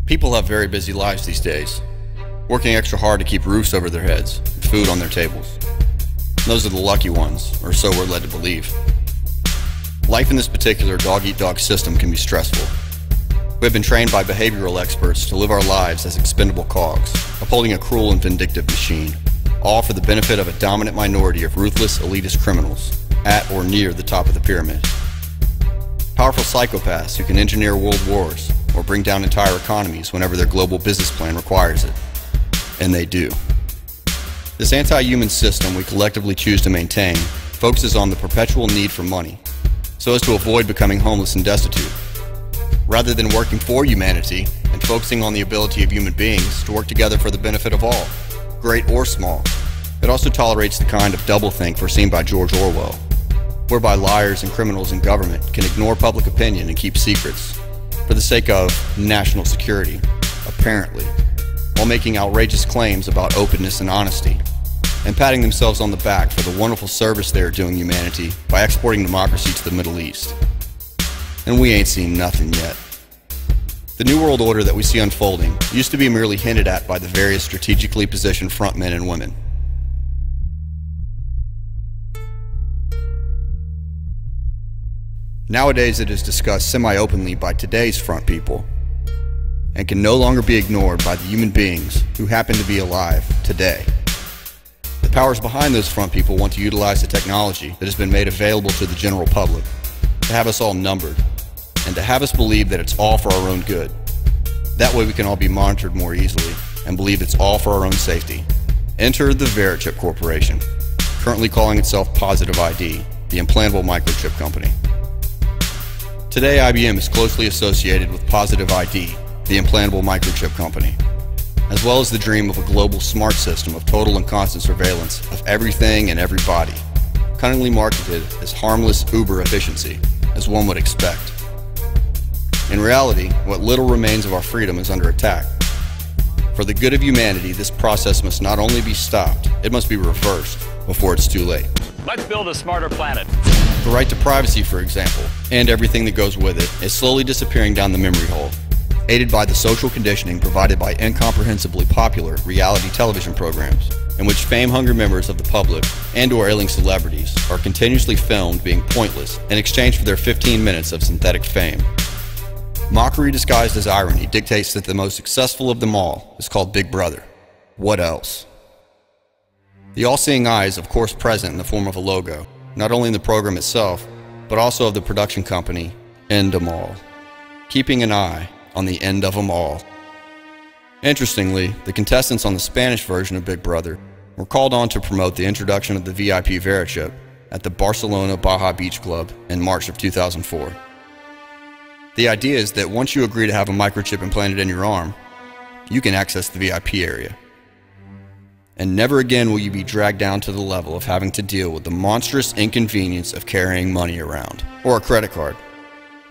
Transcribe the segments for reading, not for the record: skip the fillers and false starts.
People have very busy lives these days, working extra hard to keep roofs over their heads and food on their tables. Those are the lucky ones, or so we're led to believe. Life in this particular dog-eat-dog system can be stressful. We have been trained by behavioral experts to live our lives as expendable cogs, upholding a cruel and vindictive machine, all for the benefit of a dominant minority of ruthless, elitist criminals, at or near the top of the pyramid. Powerful psychopaths who can engineer world wars or bring down entire economies whenever their global business plan requires it. And they do. This anti-human system we collectively choose to maintain focuses on the perpetual need for money, so as to avoid becoming homeless and destitute. Rather than working for humanity and focusing on the ability of human beings to work together for the benefit of all, great or small, it also tolerates the kind of doublethink foreseen by George Orwell, whereby liars and criminals in government can ignore public opinion and keep secrets for the sake of national security, apparently, while making outrageous claims about openness and honesty, and patting themselves on the back for the wonderful service they are doing humanity by exporting democracy to the Middle East. And we ain't seen nothing yet. The New World Order that we see unfolding used to be merely hinted at by the various strategically positioned frontmen and women. Nowadays it is discussed semi-openly by today's front people, and can no longer be ignored by the human beings who happen to be alive today. The powers behind those front people want to utilize the technology that has been made available to the general public to have us all numbered, and to have us believe that it's all for our own good. That way we can all be monitored more easily and believe it's all for our own safety. Enter the Microchip Corporation, currently calling itself Positive ID, the implantable microchip company. Today IBM is closely associated with Positive ID, the implantable microchip company, as well as the dream of a global smart system of total and constant surveillance of everything and everybody, cunningly marketed as harmless uber efficiency, as one would expect. In reality, what little remains of our freedom is under attack. For the good of humanity, this process must not only be stopped, it must be reversed before it's too late. Let's build a smarter planet. The right to privacy, for example, and everything that goes with it, is slowly disappearing down the memory hole, aided by the social conditioning provided by incomprehensibly popular reality television programs, in which fame-hungry members of the public and/or ailing celebrities are continuously filmed being pointless in exchange for their 15 minutes of synthetic fame. Mockery disguised as irony dictates that the most successful of them all is called Big Brother. What else? The all-seeing eye is of course present in the form of a logo, not only in the program itself, but also of the production company, End 'em All, keeping an eye on the end of them all. Interestingly, the contestants on the Spanish version of Big Brother were called on to promote the introduction of the VIP Microchip at the Barcelona Baja Beach Club in March of 2004. The idea is that once you agree to have a microchip implanted in your arm, you can access the VIP area. And never again will you be dragged down to the level of having to deal with the monstrous inconvenience of carrying money around, or a credit card.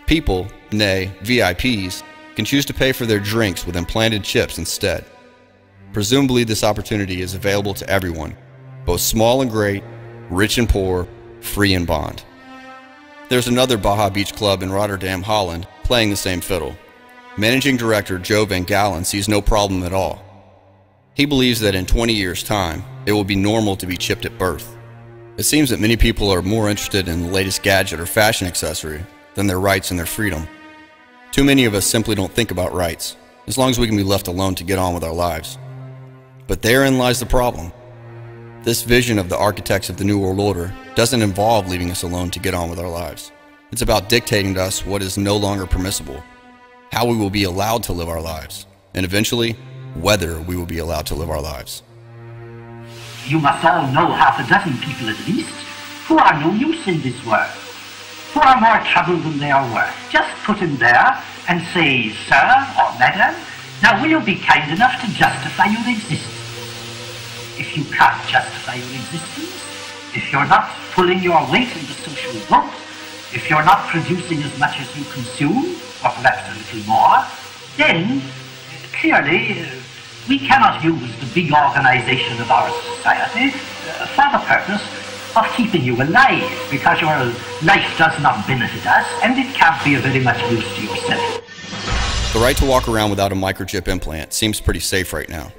People, nay, VIPs, can choose to pay for their drinks with implanted chips instead. Presumably this opportunity is available to everyone, both small and great, rich and poor, free and bond. There's another Baja Beach Club in Rotterdam, Holland, playing the same fiddle. Managing Director Joe Van Galen sees no problem at all. He believes that in 20 years' time, it will be normal to be chipped at birth. It seems that many people are more interested in the latest gadget or fashion accessory than their rights and their freedom. Too many of us simply don't think about rights, as long as we can be left alone to get on with our lives. But therein lies the problem. This vision of the architects of the New World Order doesn't involve leaving us alone to get on with our lives. It's about dictating to us what is no longer permissible, how we will be allowed to live our lives, and eventually, whether we will be allowed to live our lives. You must all know half a dozen people at least who are no use in this world, who are more trouble than they are worth. Just put him there and say, "Sir or Madam, now will you be kind enough to justify your existence?" If you can't justify your existence, if you're not pulling your weight in the social boat, if you're not producing as much as you consume, or perhaps a little more, then clearly we cannot use the big organization of our society for the purpose of keeping you alive, because your life does not benefit us and it can't be of very much use to yourself. The right to walk around without a microchip implant seems pretty safe right now.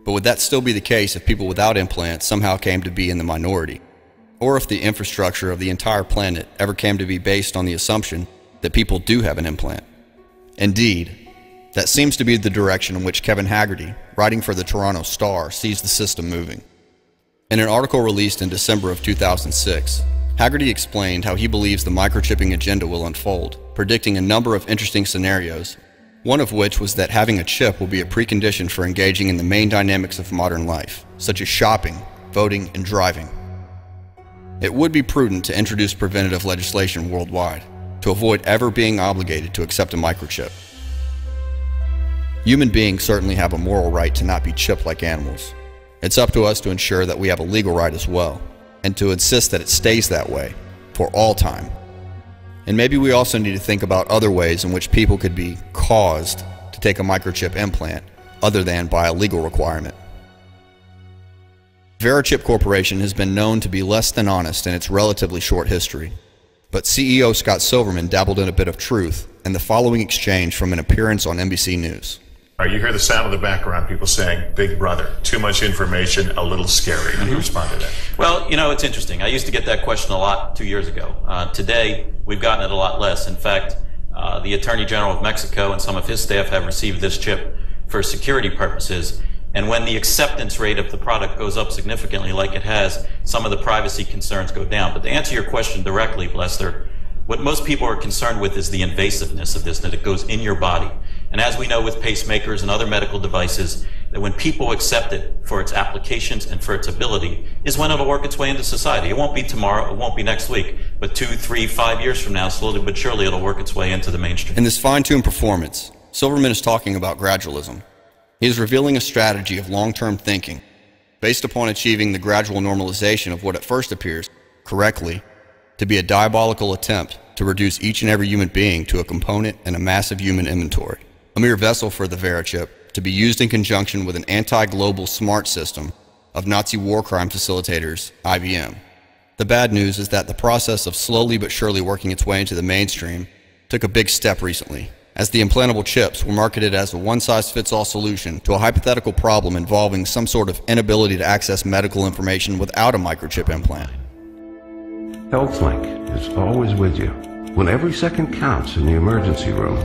But would that still be the case if people without implants somehow came to be in the minority? Or if the infrastructure of the entire planet ever came to be based on the assumption that people do have an implant? Indeed, that seems to be the direction in which Kevin Haggerty, writing for the Toronto Star, sees the system moving. In an article released in December of 2006, Haggerty explained how he believes the microchipping agenda will unfold, predicting a number of interesting scenarios, one of which was that having a chip will be a precondition for engaging in the main dynamics of modern life, such as shopping, voting, and driving. It would be prudent to introduce preventative legislation worldwide, to avoid ever being obligated to accept a microchip. Human beings certainly have a moral right to not be chipped like animals. It's up to us to ensure that we have a legal right as well, and to insist that it stays that way, for all time. And maybe we also need to think about other ways in which people could be caused to take a microchip implant, other than by a legal requirement. Verichip Corporation has been known to be less than honest in its relatively short history. But CEO Scott Silverman dabbled in a bit of truth in the following exchange from an appearance on NBC News. You hear the sound in the background, people saying, "Big brother, too much information, a little scary." How do you respond to that? Well, you know, it's interesting. I used to get that question a lot 2 years ago. Today, we've gotten it a lot less. In fact, the Attorney General of Mexico and some of his staff have received this chip for security purposes. And when the acceptance rate of the product goes up significantly like it has, some of the privacy concerns go down. But to answer your question directly, Lester, what most people are concerned with is the invasiveness of this, that it goes in your body. And as we know with pacemakers and other medical devices, that when people accept it for its applications and for its ability is when it'll work its way into society. It won't be tomorrow, it won't be next week, but 2, 3, 5 years from now, slowly but surely it'll work its way into the mainstream. In this fine-tuned performance, Silverman is talking about gradualism. He is revealing a strategy of long-term thinking based upon achieving the gradual normalization of what at first appears, correctly, to be a diabolical attempt to reduce each and every human being to a component in a massive human inventory, a mere vessel for the Verichip to be used in conjunction with an anti-global smart system of Nazi war crime facilitators, IBM. The bad news is that the process of slowly but surely working its way into the mainstream took a big step recently, as the implantable chips were marketed as a one-size-fits-all solution to a hypothetical problem involving some sort of inability to access medical information without a microchip implant. HealthLink is always with you when every second counts in the emergency room,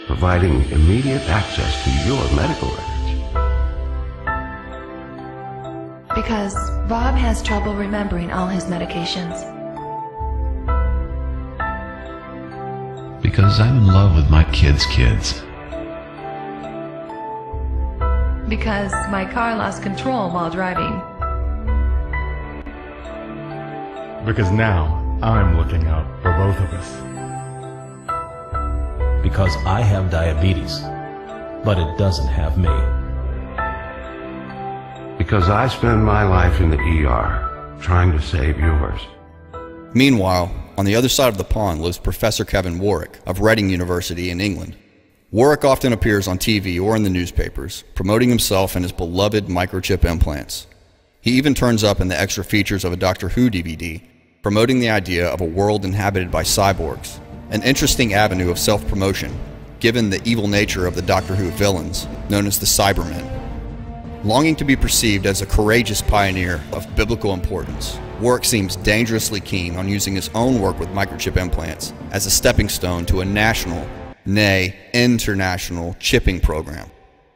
providing immediate access to your medical records. Because Bob has trouble remembering all his medications. Because I'm in love with my kids' kids. Because my car lost control while driving. Because now I'm looking out for both of us. Because I have diabetes, but it doesn't have me. Because I spend my life in the ER trying to save yours. Meanwhile, on the other side of the pond lives Professor Kevin Warwick of Reading University in England. Warwick often appears on TV or in the newspapers, promoting himself and his beloved microchip implants. He even turns up in the extra features of a Doctor Who DVD, promoting the idea of a world inhabited by cyborgs, an interesting avenue of self-promotion, given the evil nature of the Doctor Who villains, known as the Cybermen. Longing to be perceived as a courageous pioneer of biblical importance, Warwick seems dangerously keen on using his own work with microchip implants as a stepping stone to a national, nay, international chipping program.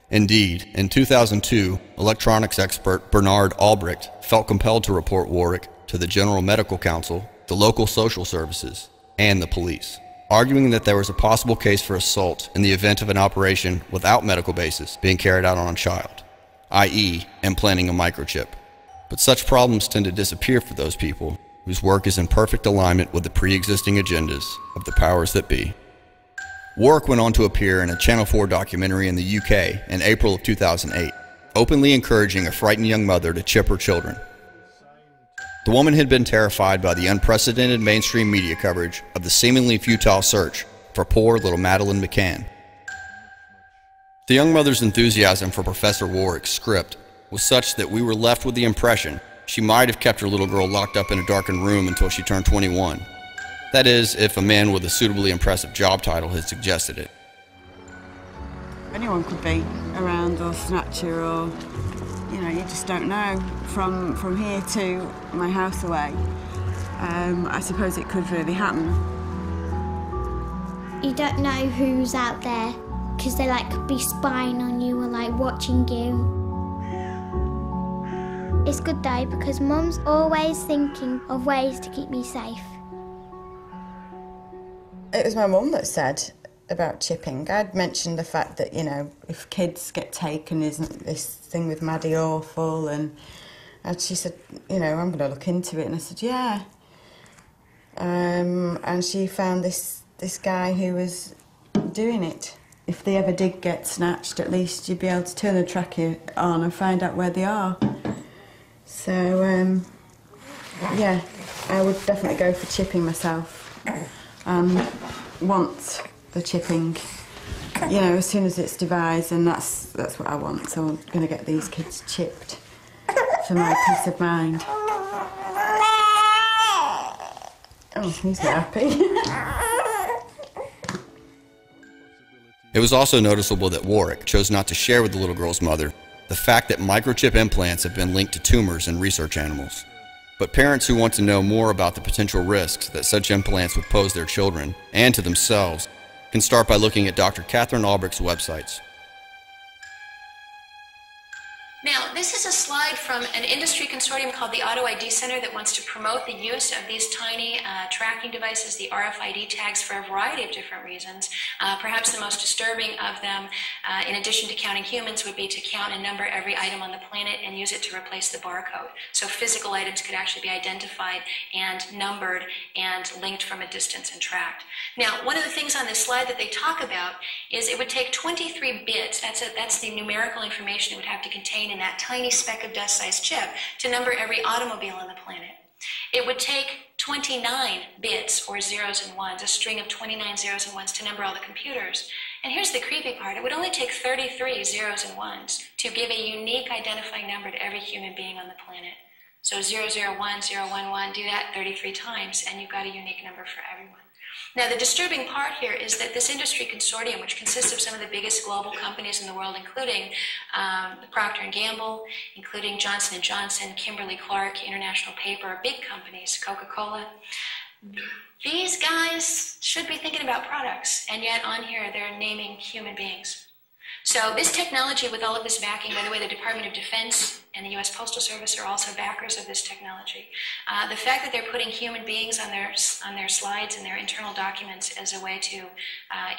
Indeed, in 2002, electronics expert Bernard Albrecht felt compelled to report Warwick to the General Medical Council, the local social services, and the police, arguing that there was a possible case for assault in the event of an operation without medical basis being carried out on a child, i.e. implanting a microchip. But such problems tend to disappear for those people whose work is in perfect alignment with the pre-existing agendas of the powers that be. Warwick went on to appear in a Channel 4 documentary in the UK in April of 2008, openly encouraging a frightened young mother to chip her children. The woman had been terrified by the unprecedented mainstream media coverage of the seemingly futile search for poor little Madeleine McCann. The young mother's enthusiasm for Professor Warwick's script was such that we were left with the impression she might have kept her little girl locked up in a darkened room until she turned 21. That is, if a man with a suitably impressive job title had suggested it. Anyone could be around or snatcher or, you know, you just don't know. From here to my house away, I suppose it could really happen. You don't know who's out there because they could be spying on you or watching you. It's good though because Mum's always thinking of ways to keep me safe. It was my mum that said about chipping. I'd mentioned the fact that, you know, if kids get taken, isn't this thing with Maddie awful? And she said, you know, I'm going to look into it. And I said, yeah. And she found this guy who was doing it. If they ever did get snatched, at least you'd be able to turn the tracker on and find out where they are. So, yeah, I would definitely go for chipping myself. Want the chipping, you know, as soon as it's devised, and that's what I want. So I'm going to get these kids chipped for my peace of mind. Oh, he's not happy. It was also noticeable that Warwick chose not to share with the little girl's mother the fact that microchip implants have been linked to tumors in research animals. But parents who want to know more about the potential risks that such implants would pose their children, and to themselves, can start by looking at Dr. Catherine Albrecht's websites. Now, this is a slide from an industry consortium called the Auto ID Center that wants to promote the use of these tiny tracking devices, the RFID tags, for a variety of different reasons. Perhaps the most disturbing of them, in addition to counting humans, would be to count and number every item on the planet and use it to replace the barcode. So physical items could actually be identified and numbered and linked from a distance and tracked. Now, one of the things on this slide that they talk about is it would take 23 bits, that's the numerical information it would have to contain in that tiny speck of dust-sized chip to number every automobile on the planet. It would take 29 bits, or zeros and ones, a string of 29 zeros and ones, to number all the computers. And here's the creepy part. It would only take 33 zeros and ones to give a unique identifying number to every human being on the planet. So 001, 011, do that 33 times, and you've got a unique number for everyone. Now, the disturbing part here is that this industry consortium, which consists of some of the biggest global companies in the world, including Procter & Gamble, including Johnson & Johnson, Kimberly-Clark, International Paper, big companies, Coca-Cola, these guys should be thinking about products, and yet on here they're naming human beings. So this technology, with all of this backing, by the way, the Department of Defense and the U.S. Postal Service are also backers of this technology. The fact that they're putting human beings on their slides and their internal documents as a way to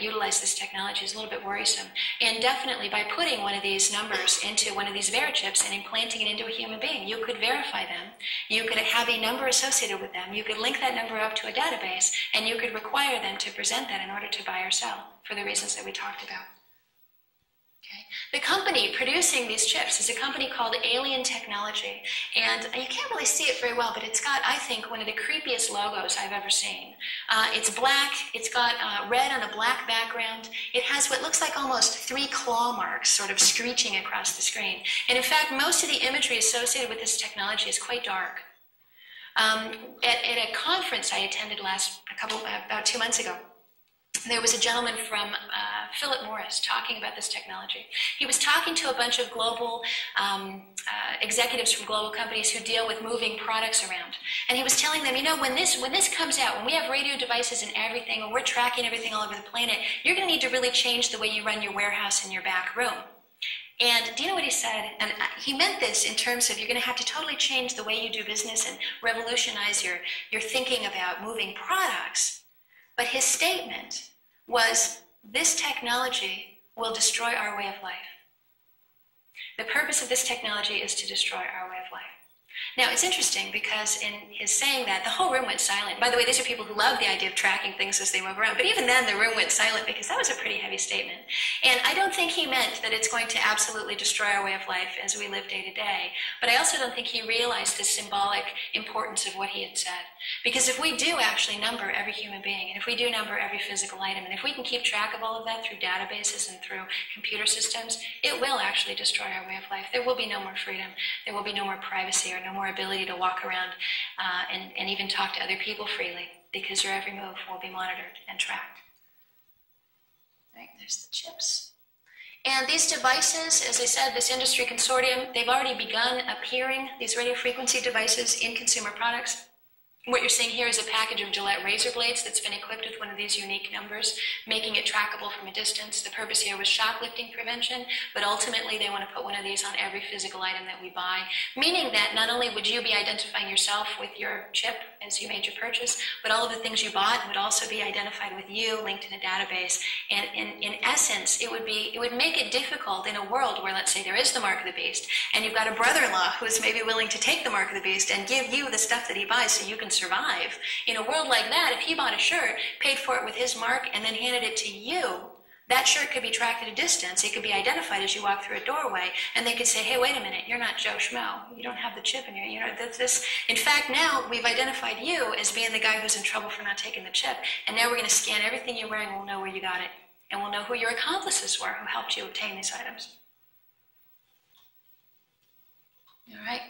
utilize this technology is a little bit worrisome. And definitely, by putting one of these numbers into one of these verichips and implanting it into a human being, you could verify them. You could have a number associated with them. You could link that number up to a database, and you could require them to present that in order to buy or sell for the reasons that we talked about. The company producing these chips is a company called Alien Technology, and you can't really see it very well, but it's got, I think, one of the creepiest logos I've ever seen. It's black, it's got red on a black background. It has what looks like almost 3 claw marks sort of screeching across the screen. And in fact, most of the imagery associated with this technology is quite dark. At a conference I attended about 2 months ago, there was a gentleman from Philip Morris talking about this technology. He was talking to a bunch of global executives from global companies who deal with moving products around. And he was telling them, you know, when this comes out, when we have radio devices and everything, when we're tracking everything all over the planet, you're going to need to really change the way you run your warehouse in your back room. And do you know what he said? And he meant this in terms of you're going to have to totally change the way you do business and revolutionize your thinking about moving products. But his statement was, this technology will destroy our way of life. The purpose of this technology is to destroy our way of life. Now, it's interesting because in his saying that, the whole room went silent. By the way, these are people who love the idea of tracking things as they move around. But even then, the room went silent because that was a pretty heavy statement. And I don't think he meant that it's going to absolutely destroy our way of life as we live day to day. But I also don't think he realized the symbolic importance of what he had said. Because if we do actually number every human being, and if we do number every physical item, and if we can keep track of all of that through databases and through computer systems, it will actually destroy our way of life. There will be no more freedom. There will be no more privacy or no more ability to walk around and even talk to other people freely. because your every move will be monitored and tracked. Right, there's the chips. And these devices, as I said, this industry consortium, they've already begun appearing, these radio frequency devices, in consumer products. What you're seeing here is a package of Gillette razor blades that's been equipped with one of these unique numbers, making it trackable from a distance. The purpose here was shoplifting prevention, but ultimately they want to put one of these on every physical item that we buy, meaning that not only would you be identifying yourself with your chip as you made your purchase, but all of the things you bought would also be identified with you, linked in a database. And in essence, it would make it difficult in a world where, let's say, there is the mark of the beast, and you've got a brother-in-law who is maybe willing to take the mark of the beast and give you the stuff that he buys so you can survive. In a world like that, if he bought a shirt, paid for it with his mark, and then handed it to you, that shirt could be tracked at a distance. It could be identified as you walk through a doorway, and they could say, hey, wait a minute, you're not Joe Schmo. You don't have the chip in you know, this. In fact, now we've identified you as being the guy who's in trouble for not taking the chip, and now we're going to scan everything you're wearing, and we'll know where you got it, and we'll know who your accomplices were who helped you obtain these items. All right.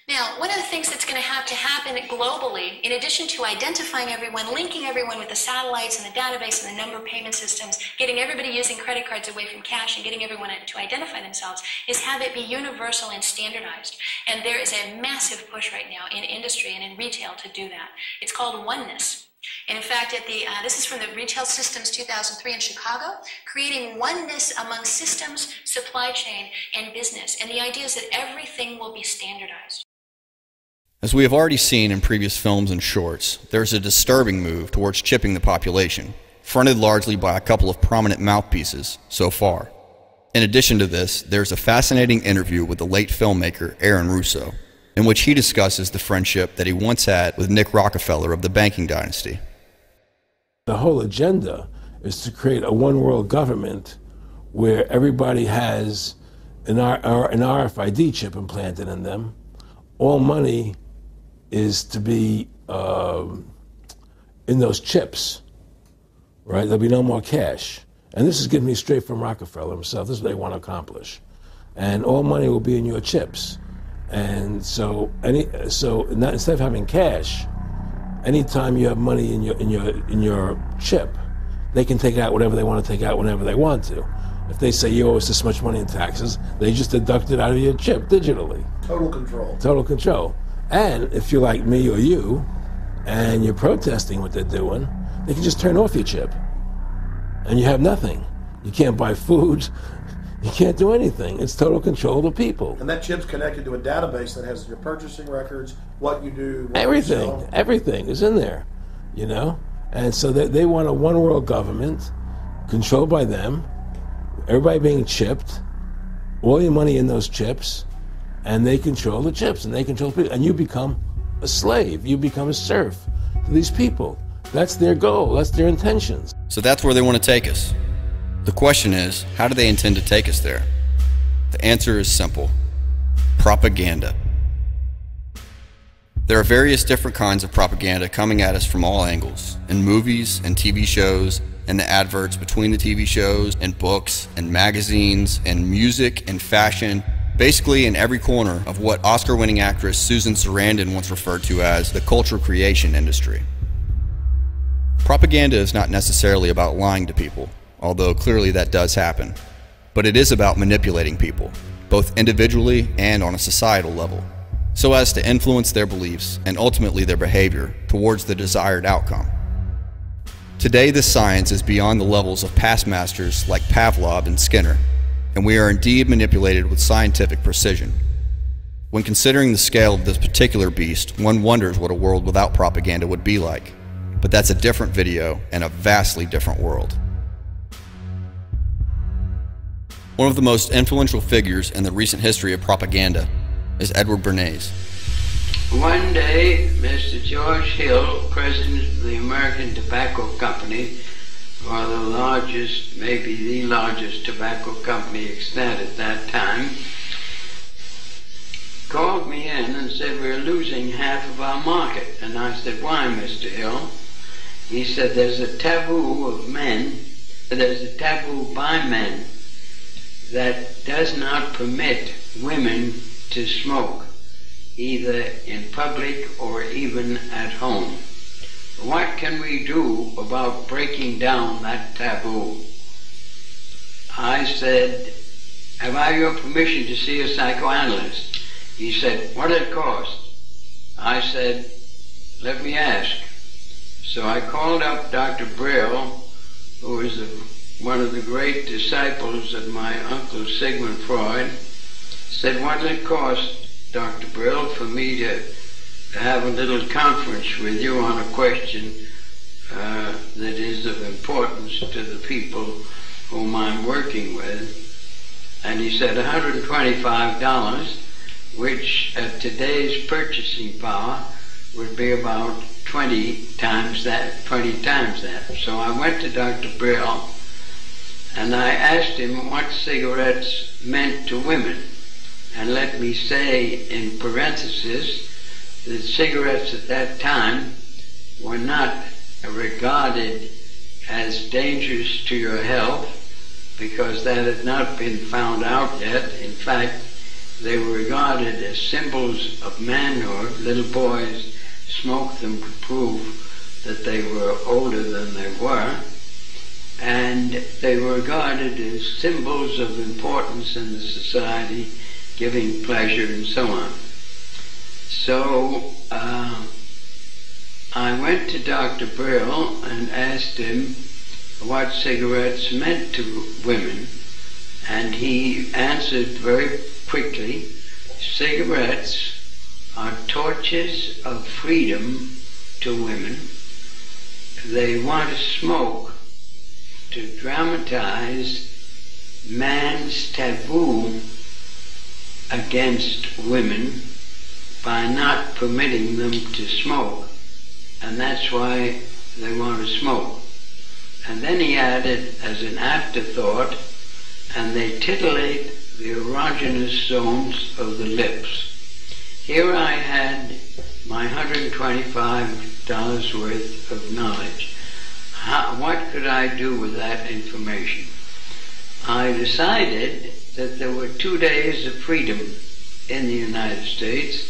Now, one of the things that's going to have to happen globally, in addition to identifying everyone, linking everyone with the satellites and the database and the number of payment systems, getting everybody using credit cards away from cash and getting everyone to identify themselves, is have it be universal and standardized. And there is a massive push right now in industry and in retail to do that. It's called oneness. And in fact, this is from the Retail Systems 2003 in Chicago, creating oneness among systems, supply chain, and business. And the idea is that everything will be standardized. As we have already seen in previous films and shorts, there is a disturbing move towards chipping the population, fronted largely by a couple of prominent mouthpieces so far. In addition to this, there's a fascinating interview with the late filmmaker Aaron Russo, in which he discusses the friendship that he once had with Nick Rockefeller of the banking dynasty. The whole agenda is to create a one-world government where everybody has an RFID chip implanted in them. All money is to be in those chips, right? There'll be no more cash. And this is getting me straight from Rockefeller himself. This is what they want to accomplish. And all money will be in your chips. And so instead of having cash, anytime you have money in your chip, they can take out whatever they want to take out whenever they want to. If they say you owe us this much money in taxes, they just deduct it out of your chip digitally. Total control. Total control. And if you're like me or you, and you're protesting what they're doing, they can just turn off your chip. And you have nothing. You can't buy food. You can't do anything. It's total control of the people. And that chip's connected to a database that has your purchasing records, what you do, what everything. You sell. Everything is in there, you know? And so they want a one-world government controlled by them, everybody being chipped, all your money in those chips, and they control the chips, and they control people, and you become a slave. You become a serf to these people. That's their goal. That's their intentions. So that's where they want to take us. The question is, how do they intend to take us there? The answer is simple: propaganda. There are various different kinds of propaganda coming at us from all angles, in movies and TV shows, and the adverts between the TV shows, and books, and magazines, and music, and fashion, basically in every corner of what Oscar-winning actress Susan Sarandon once referred to as the culture creation industry. Propaganda is not necessarily about lying to people, although clearly that does happen, but it is about manipulating people, both individually and on a societal level, so as to influence their beliefs and ultimately their behavior towards the desired outcome. Today, this science is beyond the levels of past masters like Pavlov and Skinner, and we are indeed manipulated with scientific precision. When considering the scale of this particular beast, one wonders what a world without propaganda would be like. But that's a different video and a vastly different world. One of the most influential figures in the recent history of propaganda is Edward Bernays. One day, Mr. George Hill, president of the American Tobacco Company, or the largest, maybe the largest tobacco company extant at that time, called me in and said, we're losing half of our market. And I said, why, Mr. Hill? He said, there's a taboo of men, there's a taboo by men that does not permit women to smoke, either in public or even at home. what can we do about breaking down that taboo? I said, have I your permission to see a psychoanalyst? He said, what did it cost? I said, let me ask. So I called up Dr. Brill, who was one of the great disciples of my uncle Sigmund Freud. Said, what did it cost, Dr. Brill, for me to have a little conference with you on a question that is of importance to the people whom I'm working with? And he said $125, which at today's purchasing power would be about 20 times that. So I went to Dr. Brill and I asked him what cigarettes meant to women. And let me say in parenthesis that cigarettes at that time were not regarded as dangerous to your health, because that had not been found out yet. In fact, they were regarded as symbols of manhood. Little boys smoked them to prove that they were older than they were, and they were regarded as symbols of importance in the society, giving pleasure and so on. So I went to Dr. Brill and asked him what cigarettes meant to women, and he answered very quickly, cigarettes are torches of freedom to women. They want to smoke to dramatize man's taboo against women by not permitting them to smoke, and that's why they want to smoke. And then he added as an afterthought, and they titillate the erogenous zones of the lips. Here I had my $125 worth of knowledge. What could I do with that information? I decided that there were 2 days of freedom in the United States.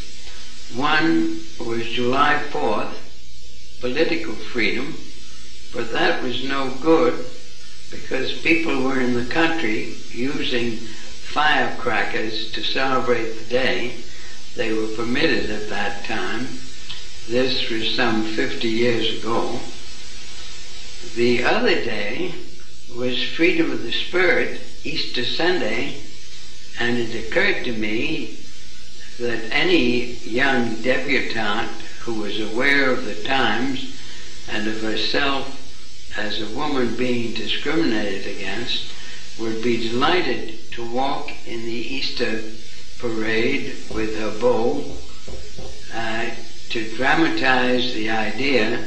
One was July 4th, political freedom, but that was no good because people were in the country using firecrackers to celebrate the day. They were permitted at that time. This was some 50 years ago. The other day was Freedom of the Spirit, Easter Sunday, and it occurred to me that any young debutante who was aware of the times and of herself as a woman being discriminated against would be delighted to walk in the Easter parade with her bow to dramatize the idea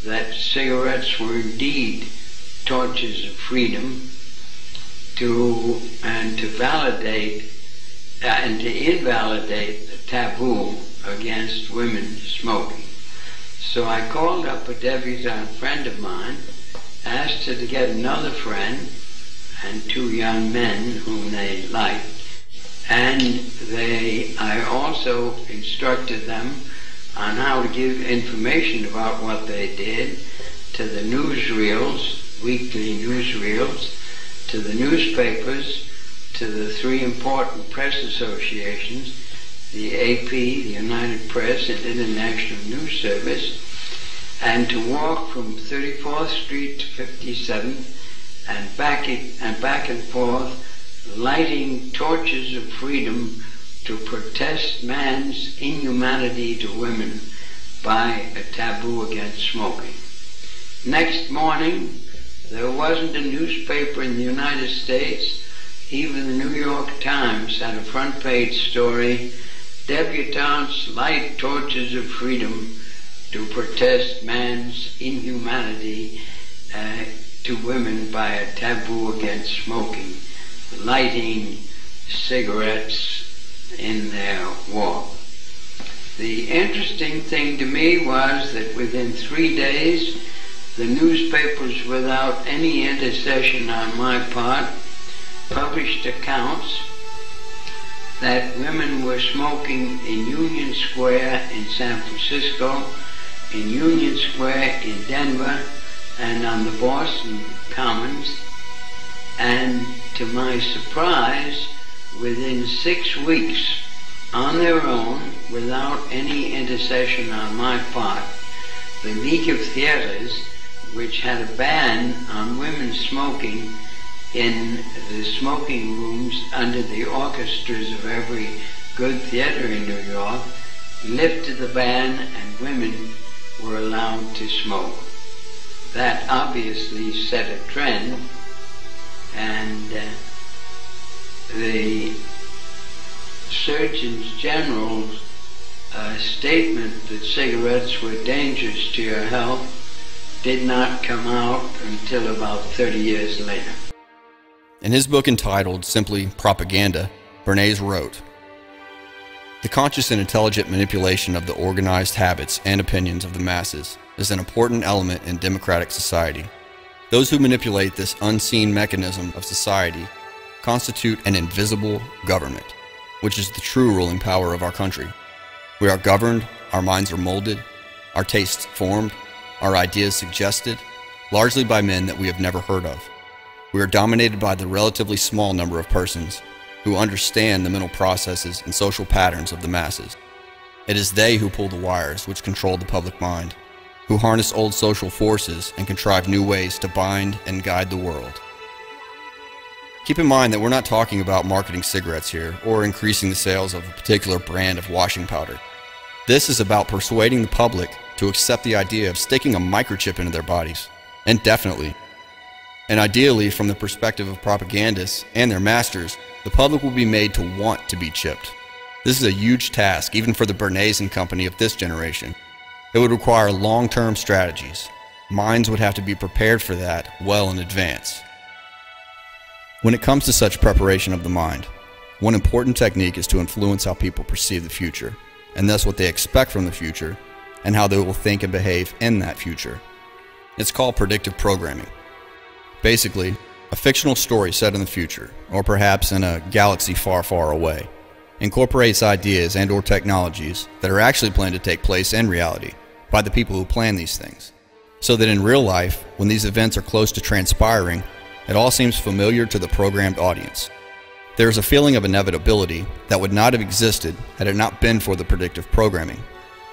that cigarettes were indeed torches of freedom, and to validate and to invalidate the taboo against women smoking. So I called up a debutante friend of mine, asked her to get another friend and 2 young men whom they liked, and I also instructed them on how to give information about what they did to the newsreels, weekly newsreels, to the newspapers, to the 3 important press associations, the AP, the United Press, and International News Service, and to walk from 34th Street to 57th and back and forth, lighting torches of freedom to protest man's inhumanity to women by a taboo against smoking. Next morning, there wasn't a newspaper in the United States, even the New York Times had a front page story, debutantes light torches of freedom to protest man's inhumanity to women by a taboo against smoking, lighting cigarettes in their walk. The interesting thing to me was that within 3 days, the newspapers, without any intercession on my part, published accounts that women were smoking in Union Square in San Francisco in Union Square in Denver and on the Boston Commons. And to my surprise, within 6 weeks, on their own, without any intercession on my part, the League of Theaters, which had a ban on women smoking in the smoking rooms under the orchestras of every good theater in New York, lifted the ban and women were allowed to smoke. That obviously set a trend, and the Surgeon General's statement that cigarettes were dangerous to your health did not come out until about 30 years later. In his book entitled simply Propaganda, Bernays wrote, "The conscious and intelligent manipulation of the organized habits and opinions of the masses is an important element in democratic society. Those who manipulate this unseen mechanism of society constitute an invisible government, which is the true ruling power of our country. We are governed, our minds are molded, our tastes formed, our ideas suggested, largely by men that we have never heard of. We are dominated by the relatively small number of persons who understand the mental processes and social patterns of the masses. It is they who pull the wires which control the public mind, who harness old social forces and contrive new ways to bind and guide the world." Keep in mind that we're not talking about marketing cigarettes here or increasing the sales of a particular brand of washing powder. This is about persuading the public to accept the idea of sticking a microchip into their bodies, indefinitely. And ideally, from the perspective of propagandists and their masters, the public will be made to want to be chipped. This is a huge task, even for the Bernays and company of this generation. It would require long-term strategies. Minds would have to be prepared for that well in advance. When it comes to such preparation of the mind, one important technique is to influence how people perceive the future, and thus what they expect from the future, and how they will think and behave in that future. It's called predictive programming. Basically, a fictional story set in the future, or perhaps in a galaxy far, far away, incorporates ideas and or technologies that are actually planned to take place in reality by the people who plan these things, so that in real life, when these events are close to transpiring, it all seems familiar to the programmed audience. There is a feeling of inevitability that would not have existed had it not been for the predictive programming,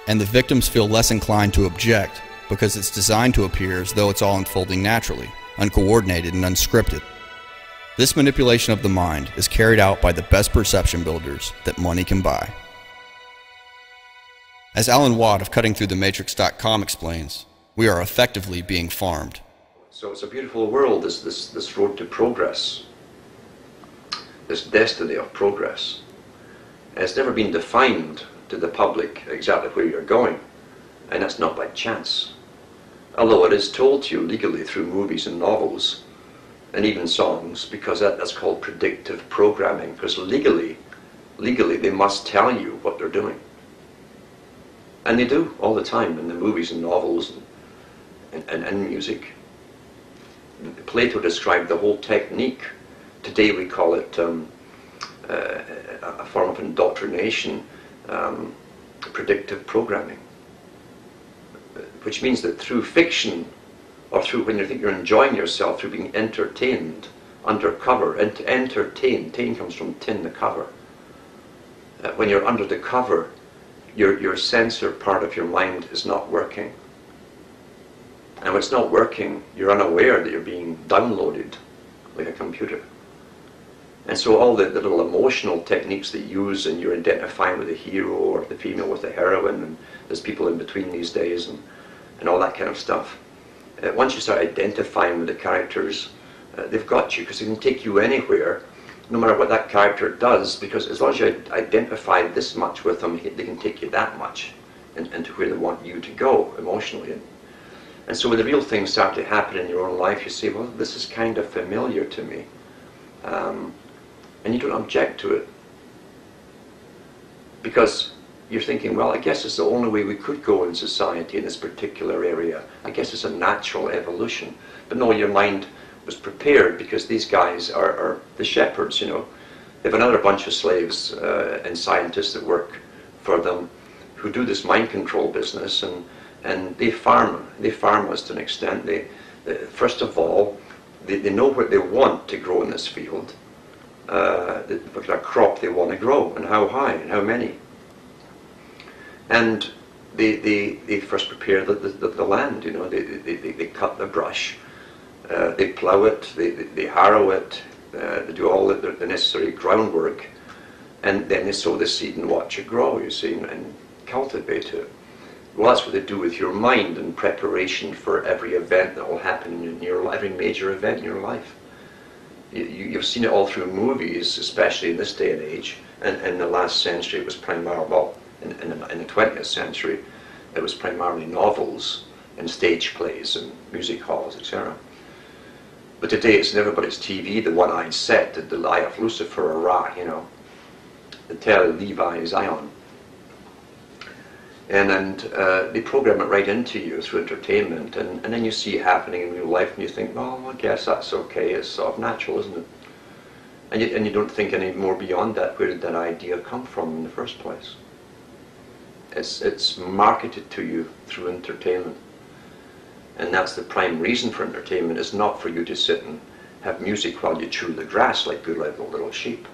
and the victims feel less inclined to object because it's designed to appear as though it's all unfolding naturally, uncoordinated and unscripted. This manipulation of the mind is carried out by the best perception builders that money can buy. As Alan Watt of CuttingThroughTheMatrix.com explains, we are effectively being farmed. So it's a beautiful world, this road to progress, this destiny of progress. And it's never been defined to the public exactly where you're going, and that's not by chance. Although it is told to you legally through movies and novels, and even songs, because that's called predictive programming, because legally they must tell you what they're doing. And they do all the time in the movies and novels and music. Plato described the whole technique. Today we call it a form of indoctrination, predictive programming, which means that through fiction, or through when you think you're enjoying yourself, through being entertained, undercover, and to entertain, tin comes from tin, the cover. When you're under the cover, your sensor part of your mind is not working. And when it's not working, you're unaware that you're being downloaded like a computer. And so all the little emotional techniques that you use, and you're identifying with the hero or the female with the heroine, and there's people in between these days, and all that kind of stuff. Once you start identifying with the characters, they've got you, because they can take you anywhere, no matter what that character does, because as long as you identify this much with them, they can take you that much into where they want you to go emotionally. And so when the real things start to happen in your own life, you say, well, this is kind of familiar to me. And you don't object to it. Because you're thinking, well, I guess it's the only way we could go in society in this particular area. I guess it's a natural evolution. But no, your mind was prepared, because these guys are the shepherds, you know. They have another bunch of slaves and scientists that work for them who do this mind control business, and and they farm us to an extent. First of all, they know what they want to grow in this field, the particular crop they want to grow, and how high, and how many. And they first prepare the land, you know, they cut the brush, they plough it, they harrow it, they do all the necessary groundwork, and then they sow the seed and watch it grow, you see, and cultivate it. Well, that's what they do with your mind in preparation for every event that will happen in your life, every major event in your life. You've seen it all through movies, especially in this day and age, and in the last century it was primarily, well, in the 20th century, it was primarily novels and stage plays and music halls, etc. But today it's in everybody's TV, the one-eyed set, the Lie of Lucifer, or Ra, you know, the Tell Levi Zion. And they program it right into you through entertainment, and then you see it happening in real life, and you think, well, I guess that's okay, it's sort of natural, isn't it? And you don't think any more beyond that. Where did that idea come from in the first place? It's marketed to you through entertainment. And that's the prime reason for entertainment, is not for you to sit and have music while you chew the grass like good little sheep.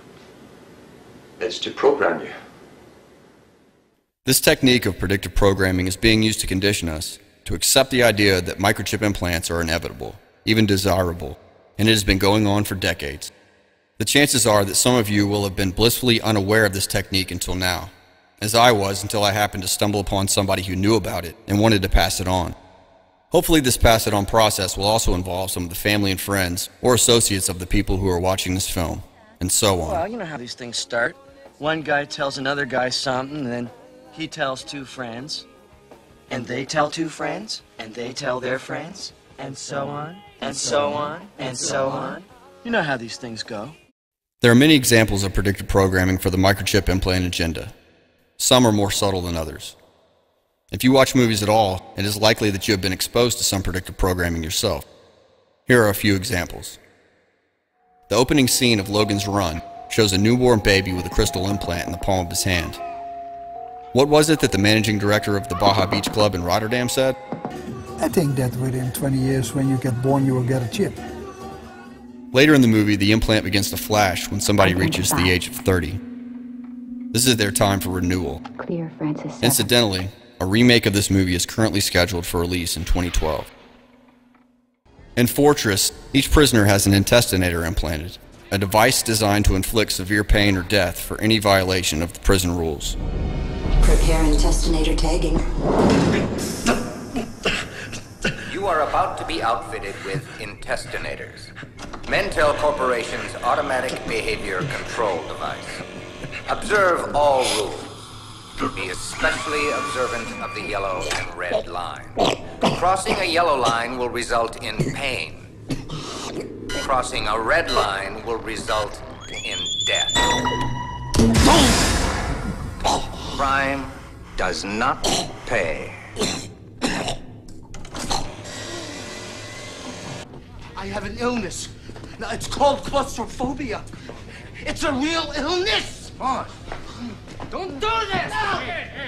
It's to program you. This technique of predictive programming is being used to condition us to accept the idea that microchip implants are inevitable, even desirable, and it has been going on for decades. The chances are that some of you will have been blissfully unaware of this technique until now, as I was until I happened to stumble upon somebody who knew about it and wanted to pass it on. Hopefully this pass it on process will also involve some of the family and friends or associates of the people who are watching this film, and so on. Well, you know how these things start. One guy tells another guy something, and then he tells two friends, and they tell two friends, and they tell their friends, and so on, and so on, and so on. You know how these things go. There are many examples of predictive programming for the microchip implant agenda. Some are more subtle than others. If you watch movies at all, it is likely that you have been exposed to some predictive programming yourself. Here are a few examples. The opening scene of Logan's Run shows a newborn baby with a crystal implant in the palm of his hand. What was it that the managing director of the Baja Beach Club in Rotterdam said? I think that within 20 years when you get born you will get a chip. Later in the movie, the implant begins to flash when somebody reaches the age of 30. This is their time for renewal. Clear, Francis. Incidentally, a remake of this movie is currently scheduled for release in 2012. In Fortress, each prisoner has an intestinator implanted, a device designed to inflict severe pain or death for any violation of the prison rules. Prepare intestinator tagging. You are about to be outfitted with intestinators. Mentel Corporation's automatic behavior control device. Observe all rules. Be especially observant of the yellow and red line. Crossing a yellow line will result in pain. Crossing a red line will result in death. Crime does not pay. I have an illness. Now, it's called claustrophobia. It's a real illness. Come on. Don't do this!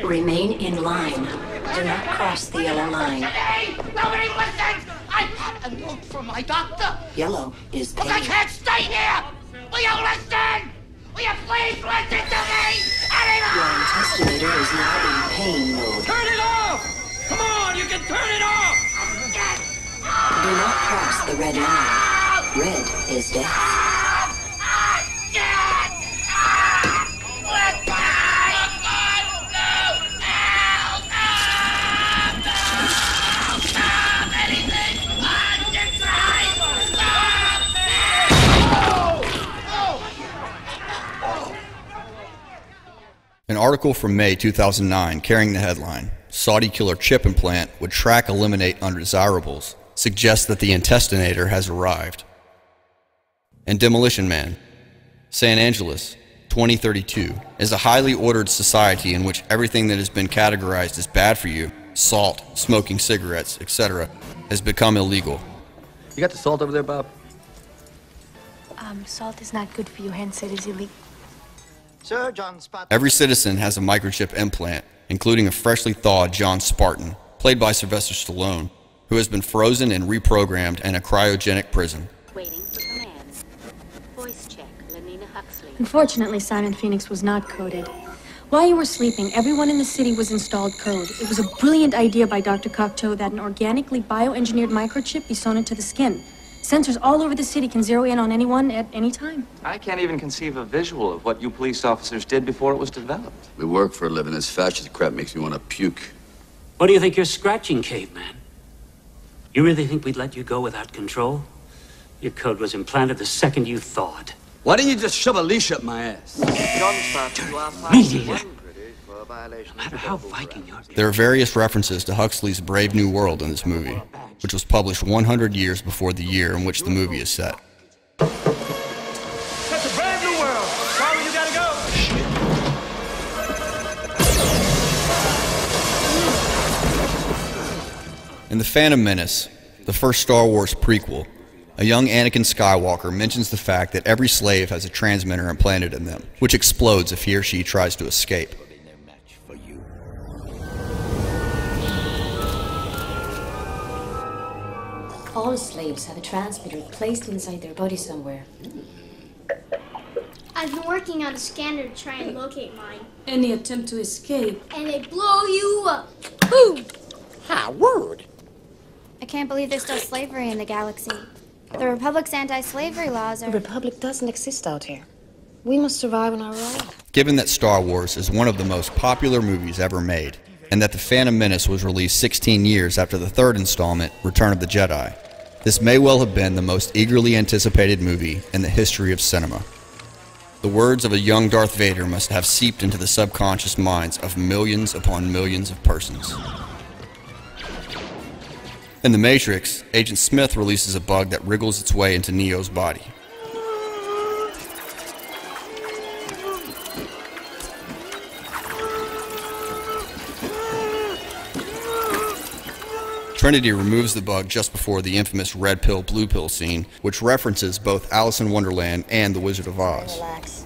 Remain in line. Do not cross the yellow line. Nobody listens! I have a note from my doctor. Yellow is pain. Look, I can't stay here! Will you listen? Will you please listen to me? Your intestinator is now in pain mode. Turn it off! Come on, you can turn it off! Do not cross the red line. Red is death. An article from May 2009 carrying the headline, "Saudi Killer Chip Implant Would Track Eliminate Undesirables," suggests that the intestinator has arrived. And Demolition Man, San Angeles, 2032, is a highly ordered society in which everything that has been categorized as bad for you, salt, smoking cigarettes, etc., has become illegal. You got the salt over there, Bob? Salt is not good for you, hence it is illegal. Every citizen has a microchip implant, including a freshly thawed John Spartan, played by Sylvester Stallone, who has been frozen and reprogrammed in a cryogenic prison. Waiting for commands. Voice check, Lenina Huxley. Unfortunately, Simon Phoenix was not coded. While you were sleeping, everyone in the city was installed code. It was a brilliant idea by Dr. Cocteau that an organically bioengineered microchip be sewn into the skin. Sensors all over the city can zero in on anyone at any time. I can't even conceive a visual of what you police officers did before it was developed. We work for a living. This fascist crap makes me want to puke. What do you think you're scratching, caveman? You really think we'd let you go without control? Your code was implanted the second you thawed. Why don't you just shove a leash up my ass? No matter how Viking you are. There are various references to Huxley's Brave New World in this movie, which was published 100 years before the year in which the movie is set. That's a brave new world. Sorry, you gotta go. In The Phantom Menace, the first Star Wars prequel, a young Anakin Skywalker mentions the fact that every slave has a transmitter implanted in them, which explodes if he or she tries to escape. All slaves have a transmitter placed inside their body somewhere. I've been working on a scanner to try and locate mine. Any attempt to escape. And they blow you up. Boom! Ha, word! I can't believe there's still slavery in the galaxy. The Republic's anti-slavery laws are... The Republic doesn't exist out here. We must survive on our own. Given that Star Wars is one of the most popular movies ever made, and that The Phantom Menace was released 16 years after the third installment, Return of the Jedi, this may well have been the most eagerly anticipated movie in the history of cinema. The words of a young Darth Vader must have seeped into the subconscious minds of millions upon millions of persons. In The Matrix, Agent Smith releases a bug that wriggles its way into Neo's body. Trinity removes the bug just before the infamous red pill, blue pill scene, which references both Alice in Wonderland and The Wizard of Oz. Relax.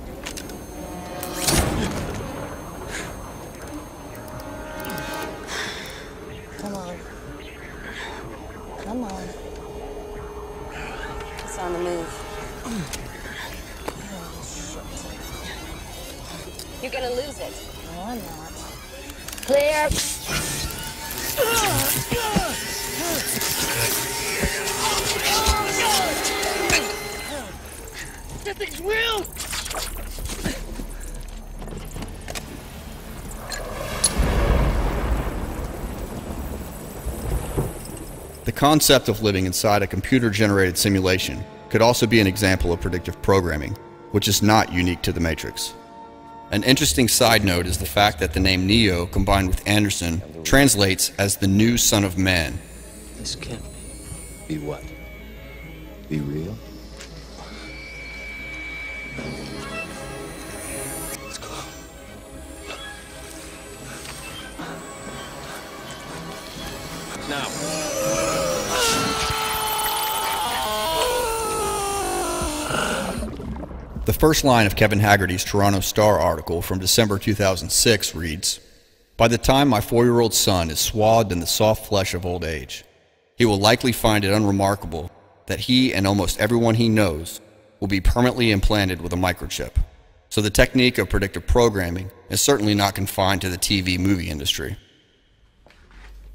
Come on. Come on. It's on the move. You're gonna lose it. No, I'm not. Clear. That thing's real! The concept of living inside a computer-generated simulation could also be an example of predictive programming, which is not unique to The Matrix. An interesting side note is the fact that the name Neo, combined with Anderson, translates as the new son of man. This can't be. Be what? Be real? Let's go. Now. The first line of Kevin Haggerty's Toronto Star article from December 2006 reads, "By the time my 4-year-old son is swathed in the soft flesh of old age, he will likely find it unremarkable that he and almost everyone he knows will be permanently implanted with a microchip." So the technique of predictive programming is certainly not confined to the TV movie industry.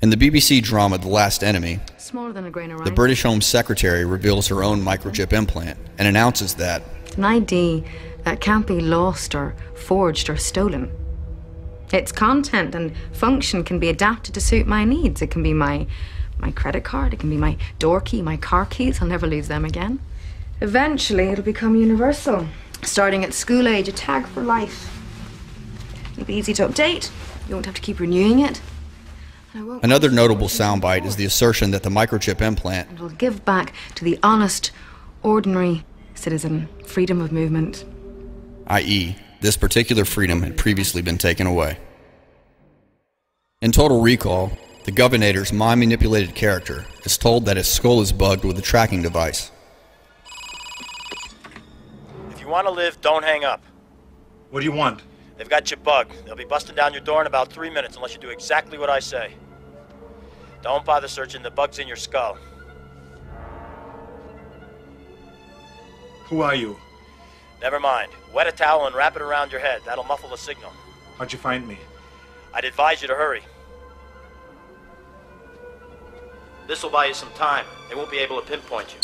In the BBC drama The Last Enemy, Smaller than a grain of rice. the British Home Secretary reveals her own microchip implant and announces that an ID can't be lost or forged or stolen. Its content and function can be adapted to suit my needs. It can be my credit card, it can be my door key, my car keys. I'll never lose them again. Eventually, it'll become universal. Starting at school age, a tag for life. It'll be easy to update. You won't have to keep renewing it. Another notable soundbite is the assertion that the microchip implant And will give back to the honest, ordinary citizen freedom of movement. i.e., this particular freedom had previously been taken away. In Total Recall, the Governator's mind-manipulated character is told that his skull is bugged with a tracking device. If you want to live, don't hang up. What do you want? They've got you bugged. They'll be busting down your door in about 3 minutes unless you do exactly what I say. Don't bother searching. The bug's in your skull. Who are you? Never mind. Wet a towel and wrap it around your head. That'll muffle the signal. How'd you find me? I'd advise you to hurry. This'll buy you some time. They won't be able to pinpoint you.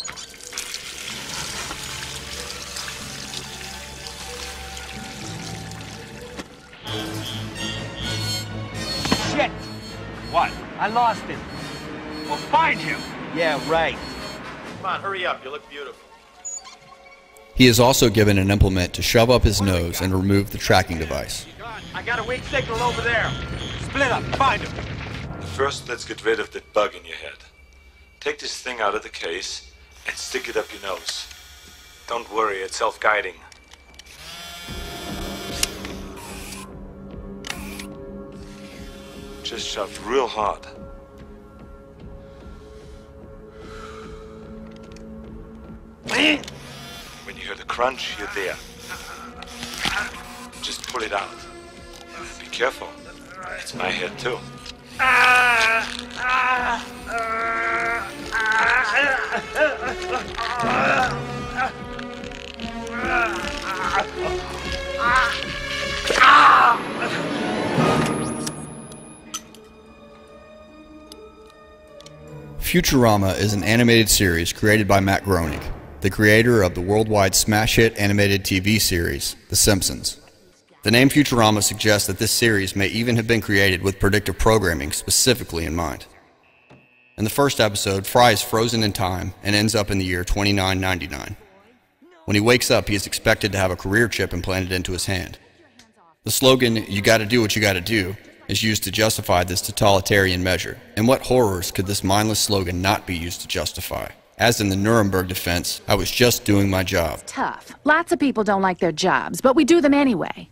Shit! What? I lost him. Well, find him! Yeah, right. Come on, hurry up. You look beautiful. He is also given an implement to shove up his nose and remove the tracking device. I got a weak signal over there. Split up. Find him. First, let's get rid of that bug in your head. Take this thing out of the case and stick it up your nose. Don't worry, it's self-guiding. Just shove real hard. When you hear the crunch, you're there. Just pull it out. Be careful. It's my head too. Futurama is an animated series created by Matt Groening, the creator of the worldwide smash hit animated TV series, The Simpsons. The name Futurama suggests that this series may even have been created with predictive programming specifically in mind. In the first episode, Fry is frozen in time and ends up in the year 2999. When he wakes up, he is expected to have a career chip implanted into his hand. The slogan, "You gotta do what you gotta do," is used to justify this totalitarian measure. And what horrors could this mindless slogan not be used to justify? As in the Nuremberg defense, I was just doing my job. Tough. Lots of people don't like their jobs, but we do them anyway.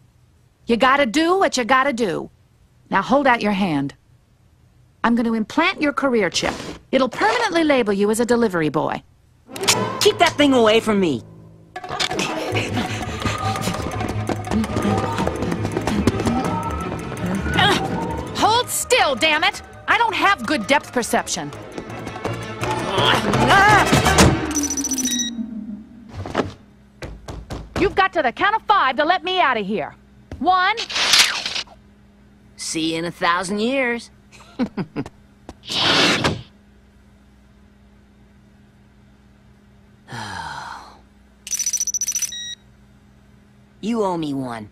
You gotta do what you gotta do. Now hold out your hand. I'm going to implant your career chip. It'll permanently label you as a delivery boy. Keep that thing away from me. Hold still, damn it! I don't have good depth perception. You've got to the count of 5 to let me out of here. 1. See you in 1,000 years. You owe me one.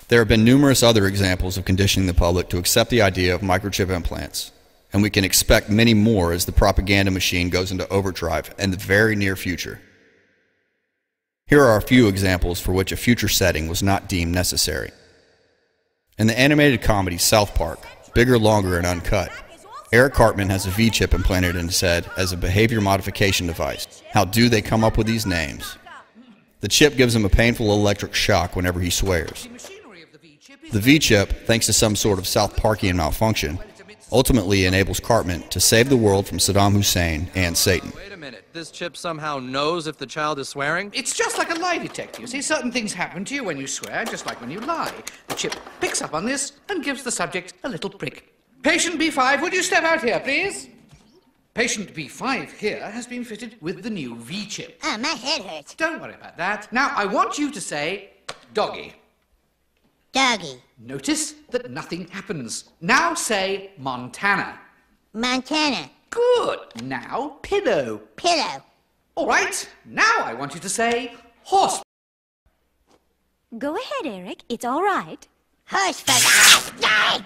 There have been numerous other examples of conditioning the public to accept the idea of microchip implants, and we can expect many more as the propaganda machine goes into overdrive in the very near future. Here are a few examples for which a future setting was not deemed necessary. In the animated comedy South Park, Bigger, Longer, and Uncut, Eric Cartman has a V-chip implanted in his head as a behavior modification device. How do they come up with these names? The chip gives him a painful electric shock whenever he swears. The V-chip, thanks to some sort of South Parkian malfunction, ultimately enables Cartman to save the world from Saddam Hussein and Satan. Wait a minute, this chip somehow knows if the child is swearing? It's just like a lie detector. You see, certain things happen to you when you swear, just like when you lie. The chip picks up on this and gives the subject a little prick. Patient B5, would you step out here, please? Patient B5 here has been fitted with the new V-chip. Oh, my head hurts. Don't worry about that. Now, I want you to say, doggy. Doggy. Notice that nothing happens. Now say Montana. Montana. Good. Now pillow. Pillow. All right. Now I want you to say horse. Go ahead, Eric. It's all right. Horse fuck. That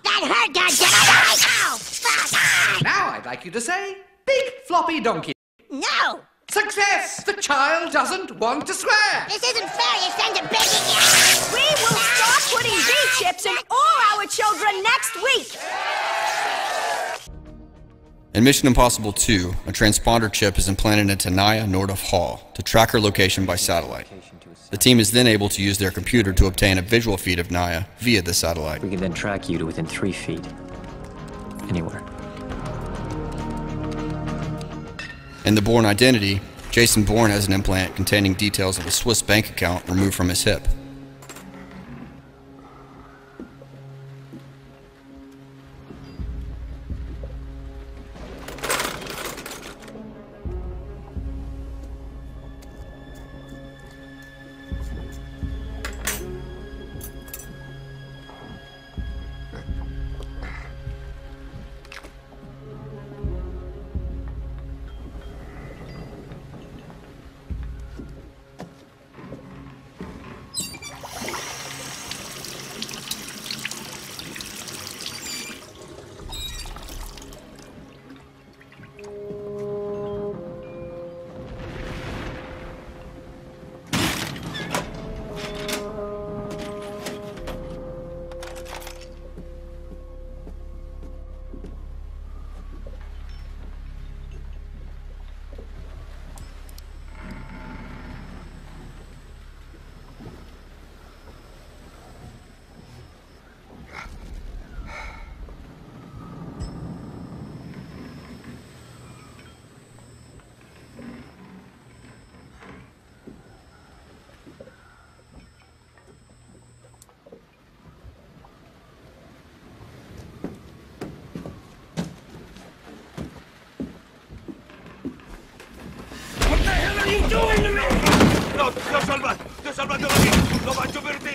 hurt, goddammit! Ow! Fuck! Now I'd like you to say big floppy donkey. No! Success! The child doesn't want to swear. This isn't fair. Your son's a begging. We will start putting V-chips in all our children next week. In Mission Impossible 2, a transponder chip is implanted into Naya Nordhoff Hall to track her location by satellite. The team is then able to use their computer to obtain a visual feed of Naya via the satellite. We can then track you to within 3 feet. Anywhere. In The Bourne Identity, Jason Bourne has an implant containing details of a Swiss bank account removed from his hip.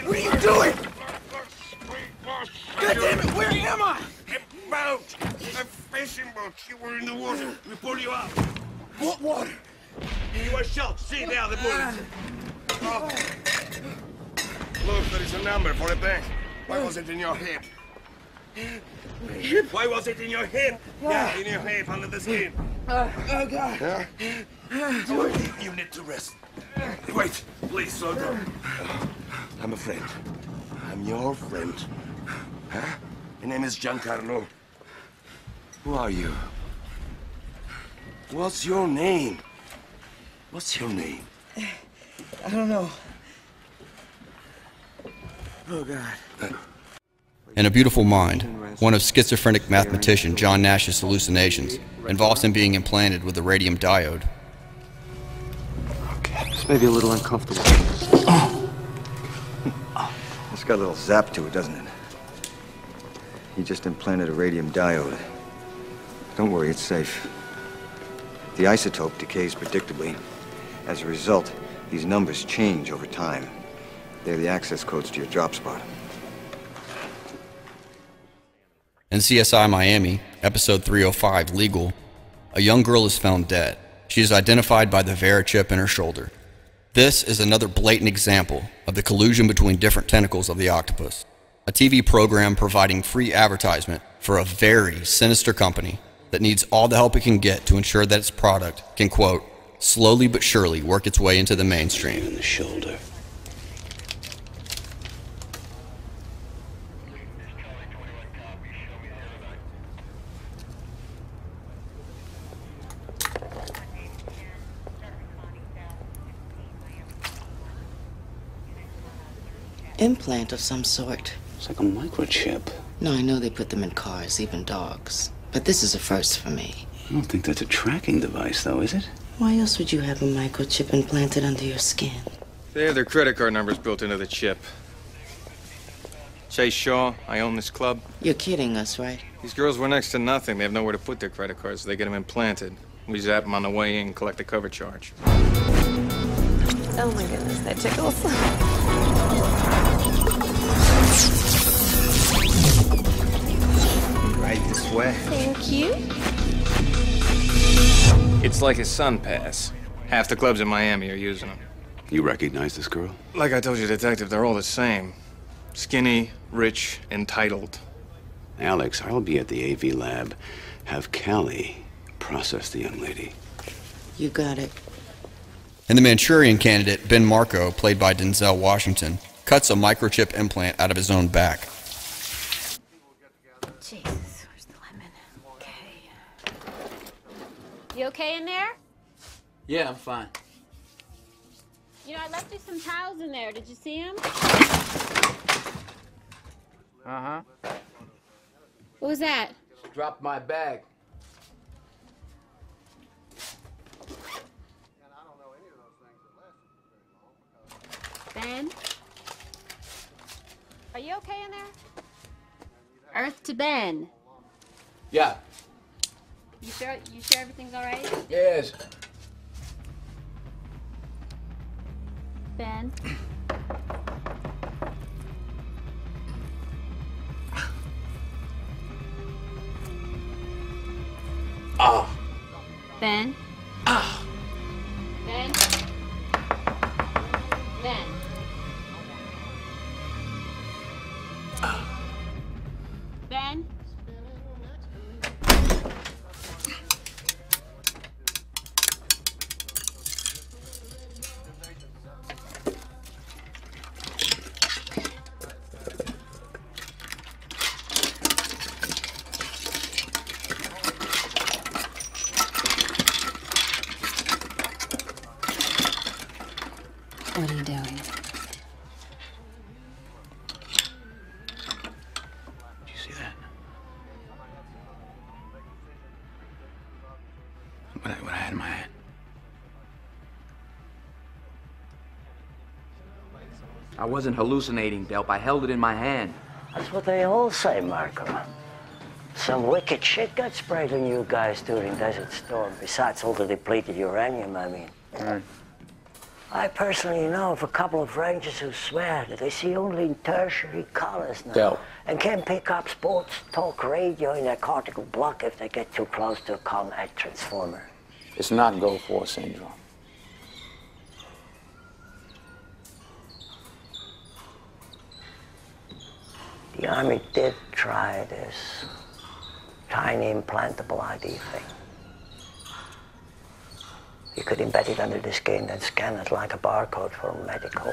What are you doing? God damn it, where am I? A boat! A fishing boat. You were in the water. We pulled you up. What water? You were shot. See now the bullets. Oh. Look, there is a number for a bank. Why was it in your hip? Hip? Why was it in your hip? Yeah, in your hip, under the skin. Oh, God. Yeah? You need to rest. Wait, please, slow down. I'm a friend. I'm your friend. Huh? My name is Giancarlo. Who are you? What's your name? What's your name? I don't know. Oh, God. In A Beautiful Mind, one of schizophrenic mathematician John Nash's hallucinations involves him being implanted with a radium diode. This may be a little uncomfortable. It's got a little zap to it, doesn't it? He just implanted a radium diode. Don't worry, it's safe. The isotope decays predictably. As a result, these numbers change over time. They're the access codes to your drop spot. In CSI Miami, episode 305, Legal, a young girl is found dead. She is identified by the Vera chip in her shoulder. This is another blatant example of the collusion between different tentacles of the octopus. A TV program providing free advertisement for a very sinister company that needs all the help it can get to ensure that its product can, quote, slowly but surely work its way into the mainstream. In the shoulder. Implant of some sort. It's like a microchip. No, I know they put them in cars, even dogs. But this is a first for me. I don't think that's a tracking device, though, is it? Why else would you have a microchip implanted under your skin? They have their credit card numbers built into the chip. Chase Shaw, I own this club. You're kidding us, right? These girls were next to nothing. They have nowhere to put their credit cards, so they get them implanted. We zap them on the way in and collect the cover charge. Oh my goodness, that tickles. Right this way. Thank you. It's like a sun pass. Half the clubs in Miami are using them. You recognize this girl? Like I told you, Detective, they're all the same. Skinny, rich, entitled. Alex, I'll be at the AV lab. Have Callie process the young lady. You got it. And the Manchurian Candidate, Ben Marco, played by Denzel Washington, cuts a microchip implant out of his own back. Jesus, where's the lemon? Okay. You okay in there? Yeah, I'm fine. You know, I left you some towels in there. Did you see them? Uh-huh. What was that? Dropped my bag. Ben? Are you okay in there? Earth to Ben. Yeah. You sure everything's all right? Yes. Ben? Ah. Ben? Ah. Ben? Ben? Ben? What are you doing? Did you see that? What I had in my hand. I wasn't hallucinating, Delp. I held it in my hand. That's what they all say, Marco. Some wicked shit got sprayed on you guys during Desert Storm. Besides all the depleted uranium, I mean. I personally know of a couple of rangers who swear that they see only in tertiary colors now. Del. And can pick up sports talk radio in their cortical block if they get too close to a COM-8 transformer. It's not Gulf War syndrome. The Army did try this tiny implantable ID thing. You could embed it under the skin and scan it like a barcode for medical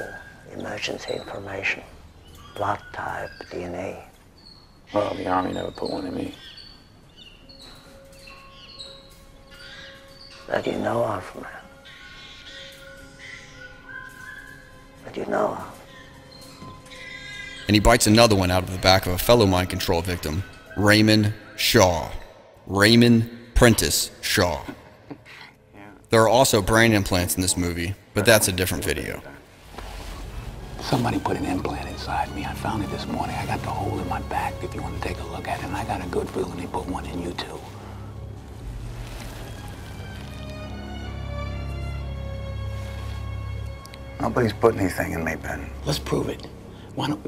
emergency information. Blood type, DNA. Well, the Army never put one in me. That you know of, man. That you know of. And he bites another one out of the back of a fellow mind control victim, Raymond Shaw. Raymond Prentice Shaw. There are also brain implants in this movie, but that's a different video. Somebody put an implant inside me. I found it this morning. I got the hole in my back if you want to take a look at it, and I got a good feeling they put one in you too. Nobody's put anything in me, Ben. Let's prove it. Why don't,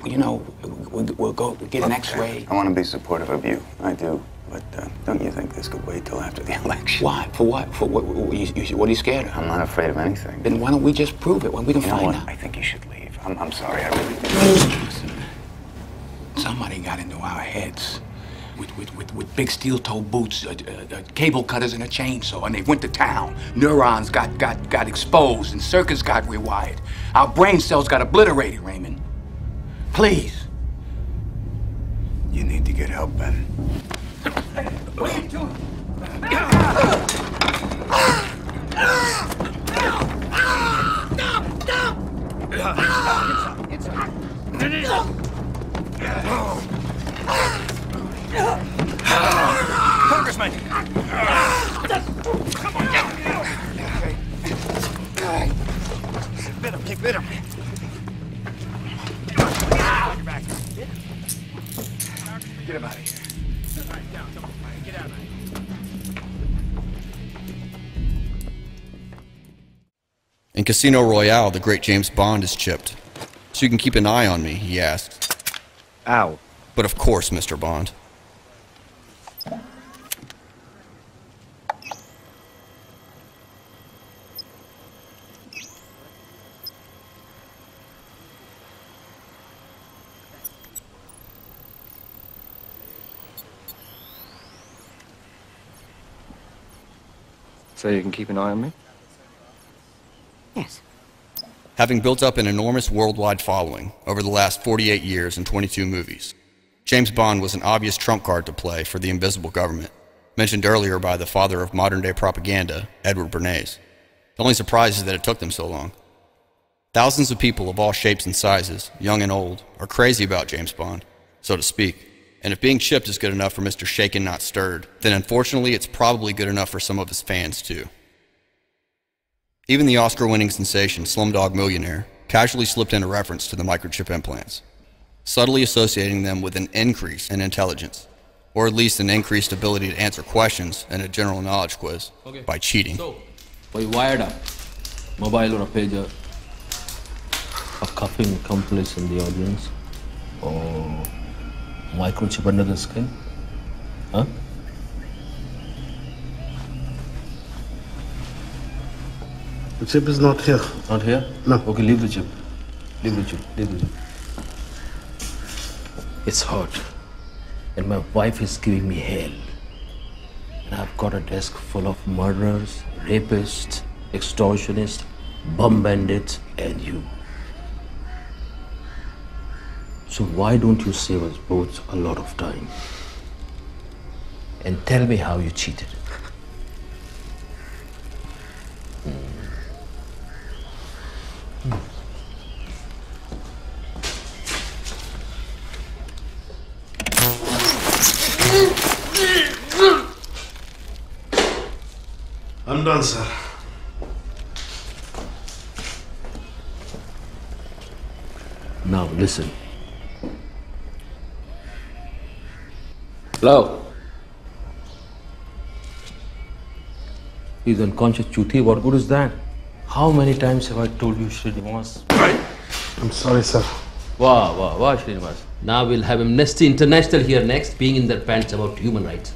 we'll go get an X-ray. I want to be supportive of you. I do. But don't you think this could wait till after the election? Why? For what? For what? What are you scared of? I'm not afraid of anything. Then why don't we just prove it when we can find out? I think you should leave. I'm sorry, I really do. Listen, somebody got into our heads with big steel-toed boots, cable cutters, and a chainsaw, and they went to town. Neurons got exposed, and circuits got rewired. Our brain cells got obliterated, Raymond. Please. You need to get help, Ben. What are you doing? Congressman! Come on, get him. Bit him. Get him out of here. Get out of here. In Casino Royale, the great James Bond is chipped. So you can keep an eye on me, he asks. Ow. But of course, Mr. Bond. So you can keep an eye on me? Yes. Having built up an enormous worldwide following over the last 48 years and 22 movies, James Bond was an obvious trump card to play for the invisible government, mentioned earlier by the father of modern-day propaganda, Edward Bernays. The only surprise is that it took them so long. Thousands of people of all shapes and sizes, young and old, are crazy about James Bond, so to speak. And if being chipped is good enough for Mr. Shaken Not Stirred, then unfortunately it's probably good enough for some of his fans too. Even the Oscar-winning sensation Slumdog Millionaire casually slipped in a reference to the microchip implants, subtly associating them with an increase in intelligence, or at least an increased ability to answer questions in a general knowledge quiz by cheating. So, by wired up, mobile or a pager, a cuffing accomplice in the audience, or microchip under the skin? Huh? The chip is not here. Not here? No. Okay, leave the chip. Leave the chip. Leave the chip. It's hot. And my wife is giving me hell. And I've got a desk full of murderers, rapists, extortionists, bum bandits, and you. So why don't you save us both a lot of time? And tell me how you cheated. I'm done, sir. Now listen. Hello? He's unconscious, Chuti. What good is that? How many times have I told you Srinivas? I'm sorry, sir. Wow, Srinivas. Now we'll have Amnesty International here next, being in their pants about human rights.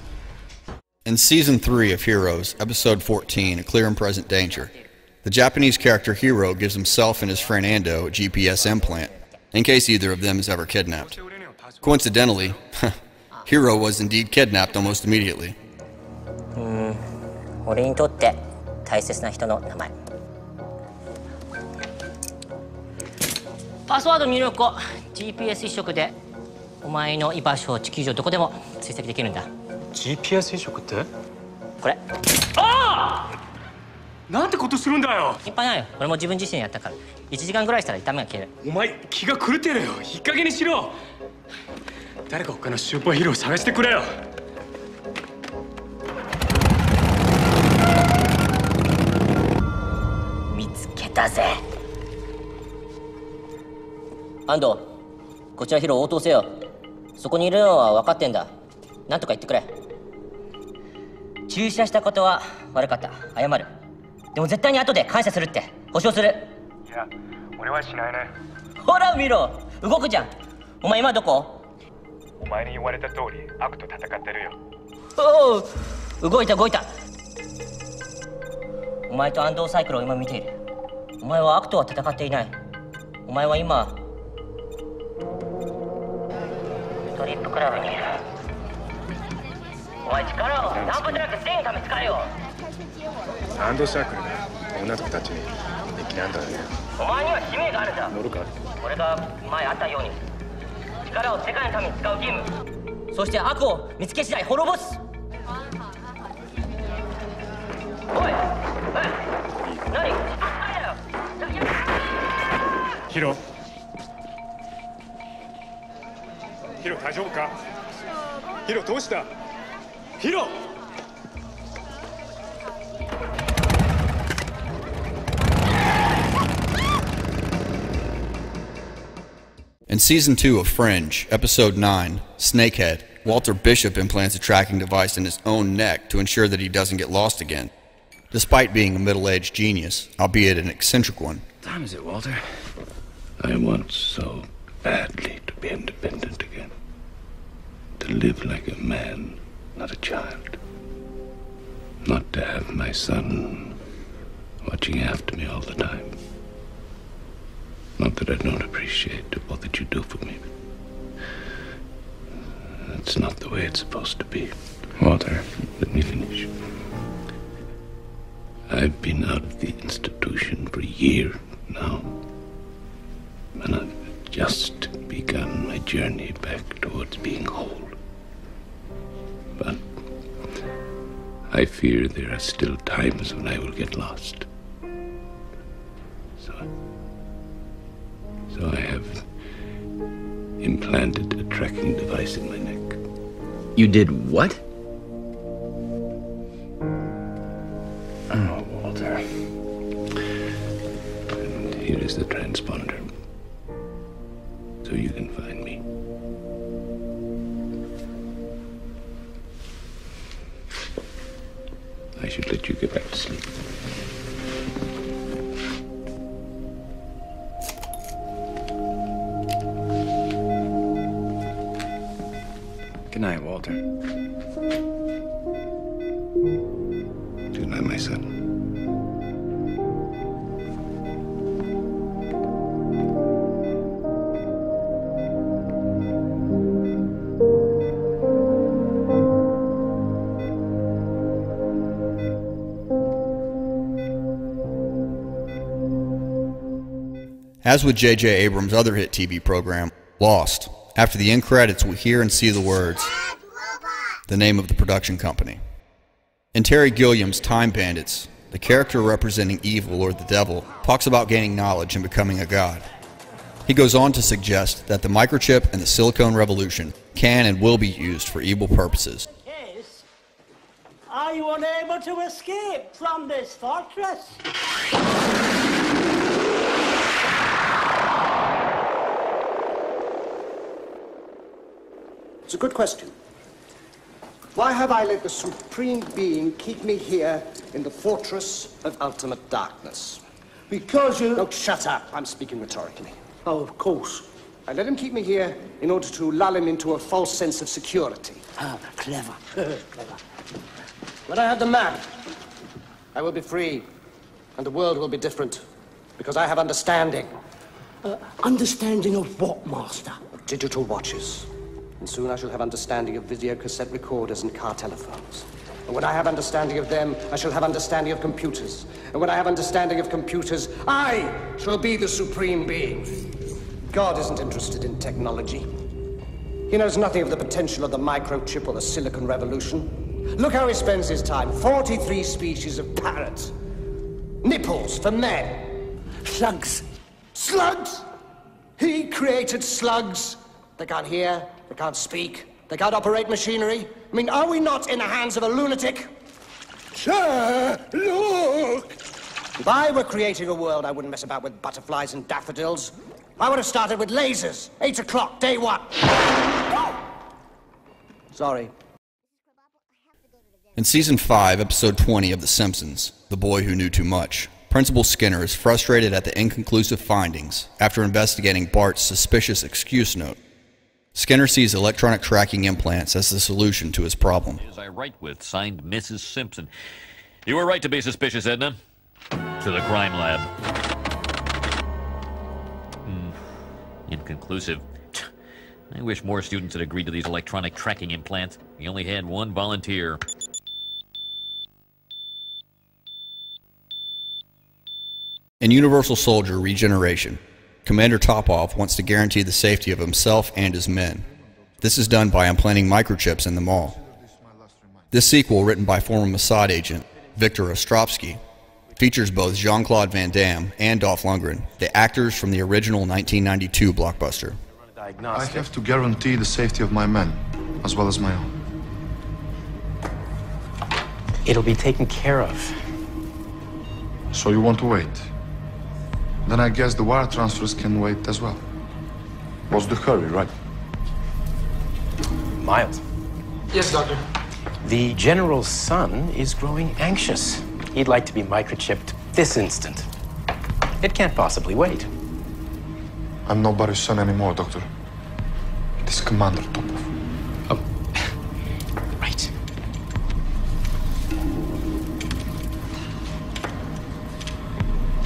In Season 3 of Heroes, Episode 14, A Clear and Present Danger, the Japanese character Hiro gives himself and his friend Ando a GPS implant, in case either of them is ever kidnapped. Coincidentally, Hiro was indeed kidnapped almost immediately. 俺にとって大切な人の名前。パスワード入力後、GPS 一色でお前の居場所を地球上どこでも追跡できるんだ。GPS 移植ってこれ。ああ！なんてことするんだよ。心配ないよ。俺も自分自身でやったから。1時間ぐらいしたら痛みが消える。お前気が狂ってるよ。いい加減にしろ。誰か他のスーパーヒーローを探してくれよ。見つけたぜ。安藤、こちらヒーロー応答せよ。そこにいるのは分かってんだ。なんとか言ってくれ。注射したことは悪かった。謝る。でも絶対に後で感謝するって。保証する。いや、俺はしないね。ほら見ろ、動くじゃん。お前今どこ？お前に言われた通り悪と戦ってるよ。おお、動いた。お前と安藤サイクルを今見ている。お前は悪とは戦っていない。お前は今ストリップクラブにいる。お前力をナンプトラック1000のため使えよ。ランドサークルが女の子たちに人気なんだね。お前には使命があるんだ。乗るか？俺が前あったように力を世界のために使う義務、そして悪を見つけ次第滅ぼす。おい、何？ヒロ大丈夫か？ヒロどうした？ヒロIn Season 2 of Fringe, Episode 9, Snakehead, Walter Bishop implants a tracking device in his own neck to ensure that he doesn't get lost again, despite being a middle-aged genius, albeit an eccentric one. What time is it, Walter? I want so badly to be independent again. To live like a man, not a child. Not to have my son watching after me all the time. Not that I don't appreciate all that you do for me. That's not the way it's supposed to be. Walter, let me finish. I've been out of the institution for a year now. And I've just begun my journey back towards being whole. But I fear there are still times when I will get lost. So I have implanted a tracking device in my neck. You did what? Oh, Walter. And here is the transponder. So you can find me. I should let you get back to sleep. Good night, Walter. Good night, my son. As with J.J. Abrams' other hit TV program, Lost, after the end credits we hear and see the words, the name of the production company. In Terry Gilliam's Time Bandits, the character representing evil or the devil talks about gaining knowledge and becoming a god. He goes on to suggest that the microchip and the silicone revolution can and will be used for evil purposes. Yes. Are you unable to escape from this fortress? It's a good question. Why have I let the Supreme Being keep me here in the fortress of ultimate darkness? Because you... Don't shut up. I'm speaking rhetorically. Oh, of course. I let him keep me here in order to lull him into a false sense of security. Ah, clever. Clever. When I have the map, I will be free, and the world will be different, because I have understanding. Understanding of what, Master? Of digital watches. And soon I shall have understanding of video cassette recorders and car telephones. And when I have understanding of them, I shall have understanding of computers. And when I have understanding of computers, I shall be the Supreme Being. God isn't interested in technology. He knows nothing of the potential of the microchip or the silicon revolution. Look how he spends his time. 43 species of parrots. Nipples for men. Slugs. Slugs? He created slugs. They can't hear, they can't speak, they can't operate machinery. I mean, are we not in the hands of a lunatic? Sir, look! If I were creating a world, I wouldn't mess about with butterflies and daffodils. I would have started with lasers. 8 o'clock, day one. Sorry. In Season 5, Episode 20 of The Simpsons, The Boy Who Knew Too Much, Principal Skinner is frustrated at the inconclusive findings after investigating Bart's suspicious excuse note. Skinner sees electronic tracking implants as the solution to his problem. As I write with, signed Mrs. Simpson. You were right to be suspicious, Edna. To the crime lab. Inconclusive. I wish more students had agreed to these electronic tracking implants. We only had one volunteer. In Universal Soldier Regeneration, Commander Topov wants to guarantee the safety of himself and his men. This is done by implanting microchips in them all. This sequel, written by former Mossad agent Viktor Ostrovsky, features both Jean-Claude Van Damme and Dolph Lundgren, the actors from the original 1992 blockbuster. I have to guarantee the safety of my men, as well as my own. It'll be taken care of. So you want to wait? Then I guess the wire transfers can wait as well. What's the hurry, right? Miles. Yes, Doctor. The General's son is growing anxious. He'd like to be microchipped this instant. It can't possibly wait. I'm nobody's son anymore, Doctor. It is Commander Topov. Oh, right.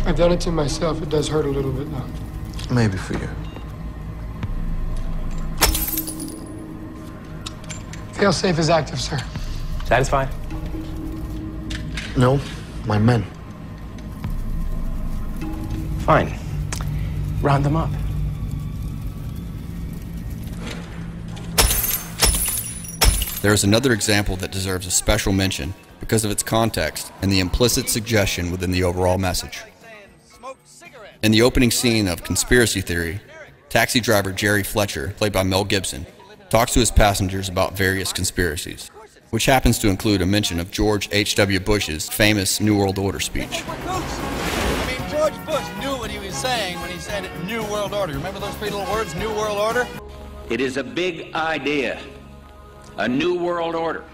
I've done it to myself. It does hurt a little bit now. Maybe for you. Failsafe is active, sir. Satisfied? No, my men. Fine. Round them up. There is another example that deserves a special mention because of its context and the implicit suggestion within the overall message. In the opening scene of Conspiracy Theory, taxi driver Jerry Fletcher, played by Mel Gibson, talks to his passengers about various conspiracies, which happens to include a mention of George H.W. Bush's famous New World Order speech. I mean, George Bush knew what he was saying when he said New World Order. Remember those three little words, New World Order? It is a big idea, a new world order.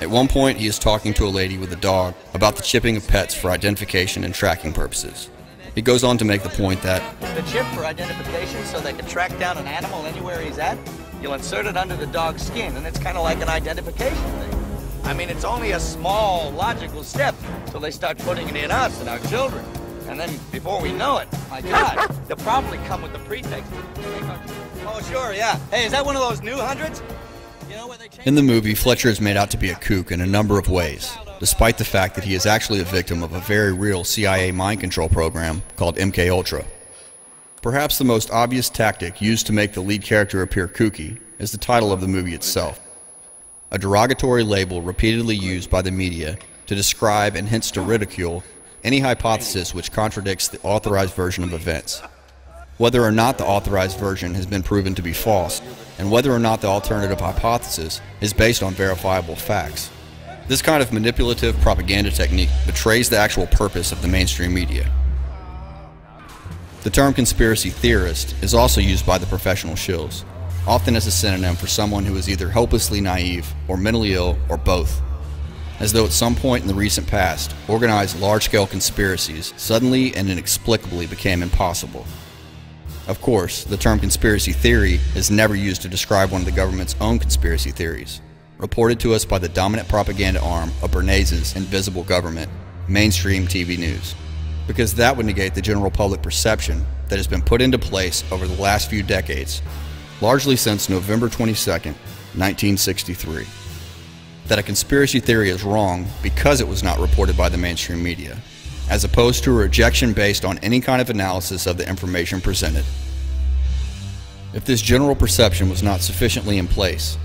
At one point, he is talking to a lady with a dog about the chipping of pets for identification and tracking purposes. He goes on to make the point that The chip for identification so they can track down an animal anywhere he's at, you'll insert it under the dog's skin, and it's kind of like an identification thing. I mean, it's only a small, logical step till they start putting it in us and our children. And then, before we know it, my God, they'll probably come with the pretext. Oh, sure, yeah. Hey, is that one of those new hundreds? in the movie, Fletcher is made out to be a kook in a number of ways, despite the fact that he is actually a victim of a very real CIA mind control program called MKUltra. Perhaps the most obvious tactic used to make the lead character appear kooky is the title of the movie itself, a derogatory label repeatedly used by the media to describe and hence to ridicule any hypothesis which contradicts the authorized version of events, whether or not the authorized version has been proven to be false, and whether or not the alternative hypothesis is based on verifiable facts. This kind of manipulative propaganda technique betrays the actual purpose of the mainstream media. The term conspiracy theorist is also used by the professional shills, often as a synonym for someone who is either hopelessly naive or mentally ill or both, as though at some point in the recent past, organized large-scale conspiracies suddenly and inexplicably became impossible. Of course, the term conspiracy theory is never used to describe one of the government's own conspiracy theories, reported to us by the dominant propaganda arm of Bernays' invisible government, mainstream TV news, because that would negate the general public perception that has been put into place over the last few decades, largely since November 22nd, 1963, that a conspiracy theory is wrong because it was not reported by the mainstream media, as opposed to a rejection based on any kind of analysis of the information presented. If this general perception was not sufficiently in place,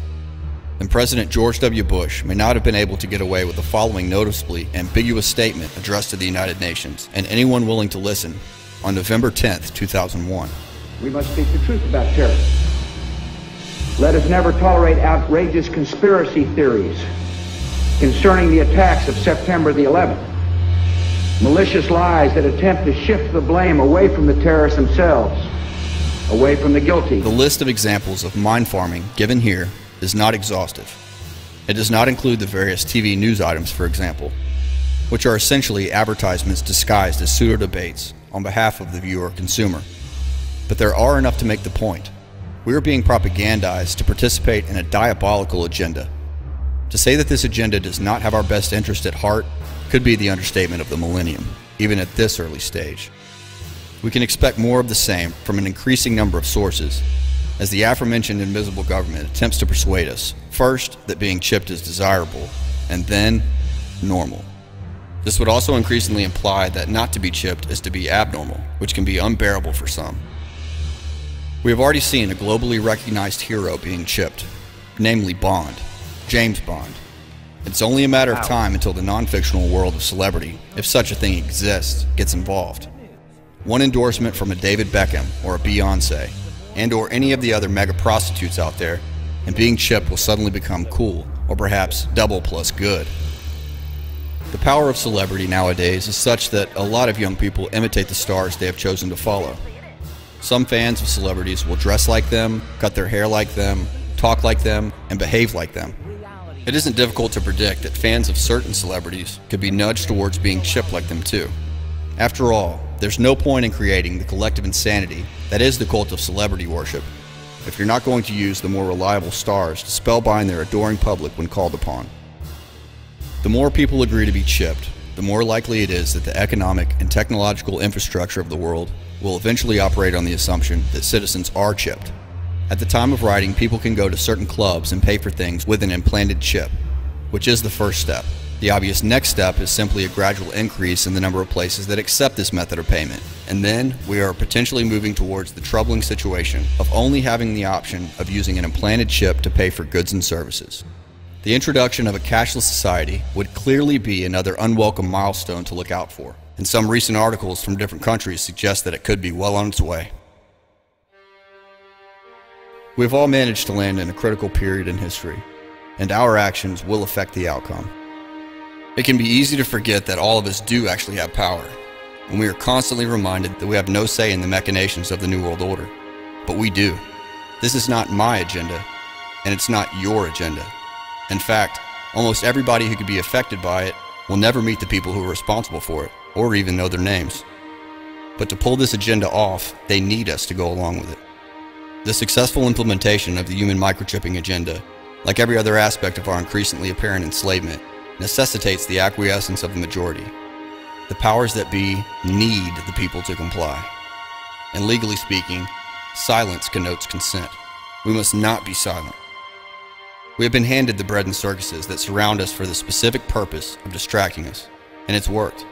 then President George W. Bush may not have been able to get away with the following noticeably ambiguous statement addressed to the United Nations and anyone willing to listen on November 10th, 2001. We must speak the truth about terror. Let us never tolerate outrageous conspiracy theories concerning the attacks of September the 11th. Malicious lies that attempt to shift the blame away from the terrorists themselves, away from the guilty. The list of examples of mind farming given here is not exhaustive. It does not include the various TV news items, for example, which are essentially advertisements disguised as pseudo-debates on behalf of the viewer or consumer. But there are enough to make the point. We are being propagandized to participate in a diabolical agenda. To say that this agenda does not have our best interest at heart could be the understatement of the millennium, even at this early stage. We can expect more of the same from an increasing number of sources, as the aforementioned invisible government attempts to persuade us, first, that being chipped is desirable, and then, normal. This would also increasingly imply that not to be chipped is to be abnormal, which can be unbearable for some. We have already seen a globally recognized hero being chipped, namely Bond, James Bond. It's only a matter of time until the non-fictional world of celebrity, if such a thing exists, gets involved. One endorsement from a David Beckham or a Beyonce, and or any of the other mega prostitutes out there, and being chipped will suddenly become cool, or perhaps double plus good. The power of celebrity nowadays is such that a lot of young people imitate the stars they have chosen to follow. Some fans of celebrities will dress like them, cut their hair like them, talk like them, and behave like them. It isn't difficult to predict that fans of certain celebrities could be nudged towards being chipped like them too. After all, there's no point in creating the collective insanity that is the cult of celebrity worship if you're not going to use the more reliable stars to spellbind their adoring public when called upon. The more people agree to be chipped, the more likely it is that the economic and technological infrastructure of the world will eventually operate on the assumption that citizens are chipped. At the time of writing, people can go to certain clubs and pay for things with an implanted chip, which is the first step. The obvious next step is simply a gradual increase in the number of places that accept this method of payment. And then we are potentially moving towards the troubling situation of only having the option of using an implanted chip to pay for goods and services. The introduction of a cashless society would clearly be another unwelcome milestone to look out for, and some recent articles from different countries suggest that it could be well on its way. We have all managed to land in a critical period in history, and our actions will affect the outcome. It can be easy to forget that all of us do actually have power, and we are constantly reminded that we have no say in the machinations of the New World Order. But we do. This is not my agenda, and it's not your agenda. In fact, almost everybody who could be affected by it will never meet the people who are responsible for it, or even know their names. But to pull this agenda off, they need us to go along with it. The successful implementation of the Human Microchipping Agenda, like every other aspect of our increasingly apparent enslavement, necessitates the acquiescence of the majority. The powers that be need the people to comply. And legally speaking, silence connotes consent. We must not be silent. We have been handed the bread and circuses that surround us for the specific purpose of distracting us, and it's worked.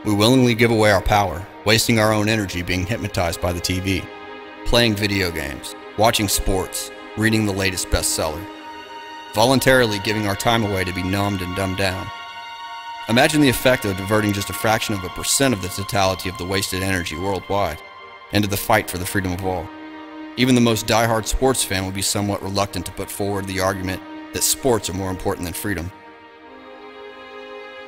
We willingly give away our power, wasting our own energy being hypnotized by the TV, playing video games, watching sports, reading the latest bestseller, voluntarily giving our time away to be numbed and dumbed down. Imagine the effect of diverting just a fraction of a percent of the totality of the wasted energy worldwide into the fight for the freedom of all. Even the most diehard sports fan would be somewhat reluctant to put forward the argument that sports are more important than freedom.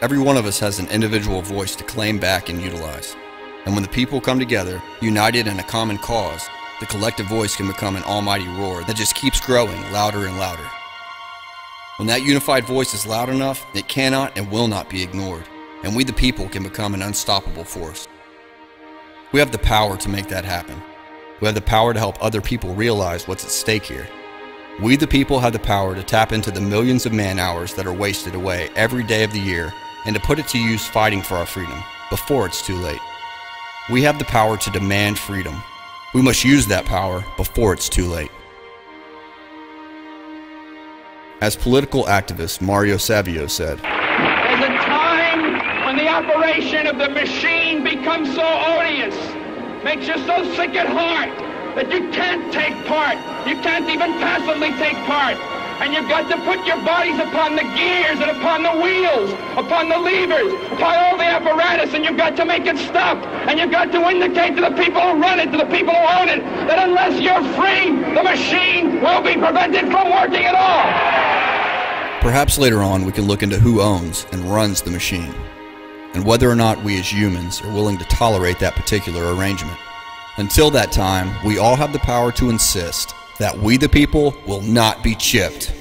Every one of us has an individual voice to claim back and utilize. And when the people come together, united in a common cause, the collective voice can become an almighty roar that just keeps growing louder and louder. When that unified voice is loud enough, it cannot and will not be ignored, and we the people can become an unstoppable force. We have the power to make that happen. We have the power to help other people realize what's at stake here. We the people have the power to tap into the millions of man-hours that are wasted away every day of the year and to put it to use fighting for our freedom before it's too late. We have the power to demand freedom. We must use that power before it's too late. As political activist Mario Savio said, "There's a time when the operation of the machine becomes so odious, makes you so sick at heart, that you can't take part. You can't even passively take part. And you've got to put your bodies upon the gears and upon the wheels, upon the levers, upon all the apparatus, and you've got to make it stop. And you've got to indicate to the people who run it, to the people who own it, that unless you're free, the machine will be prevented from working at all." Perhaps later on we can look into who owns and runs the machine, and whether or not we as humans are willing to tolerate that particular arrangement. Until that time, we all have the power to insist that we the people will not be chipped.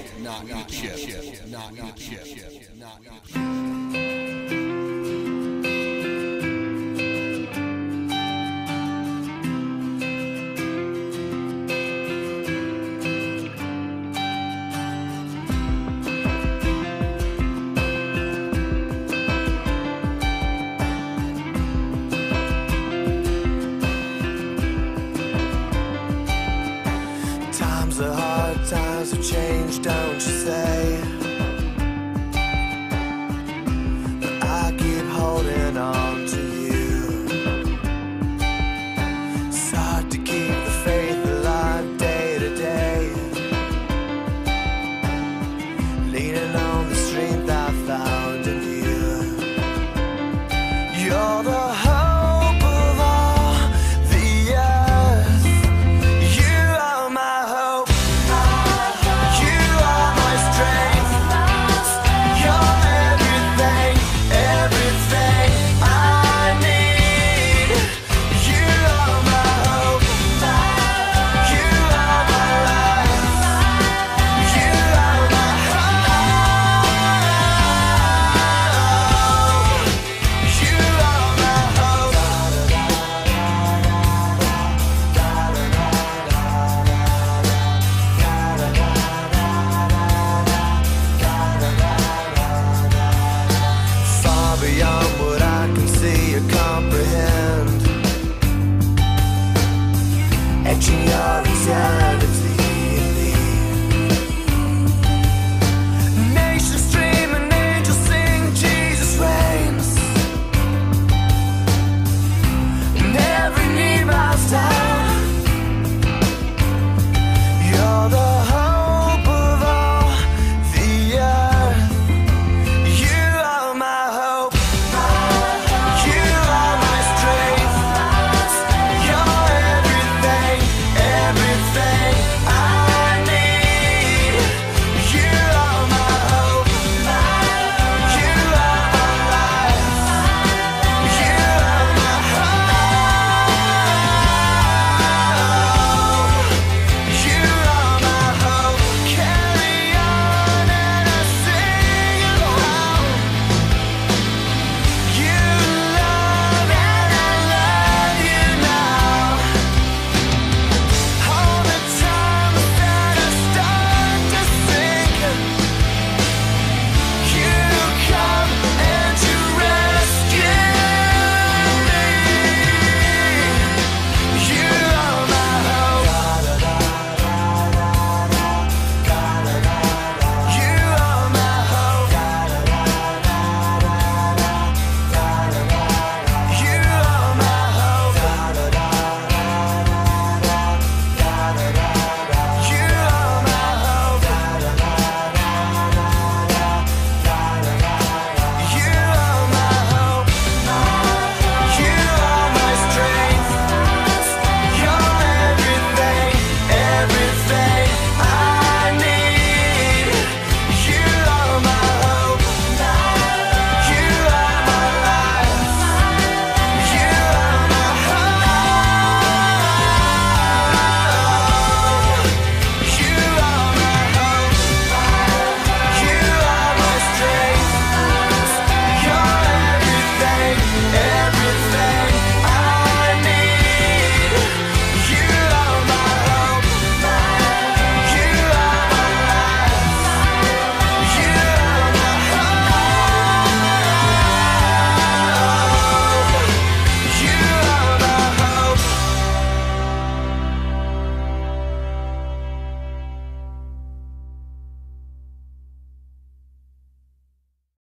The hard times have changed, don't you say? But I keep holding on to you. It's hard to keep the faith alive day to day, leaning on the strength I found in you. You're the hope of all the earth. You are my hope. Beyond what I can see or comprehend, etching your return.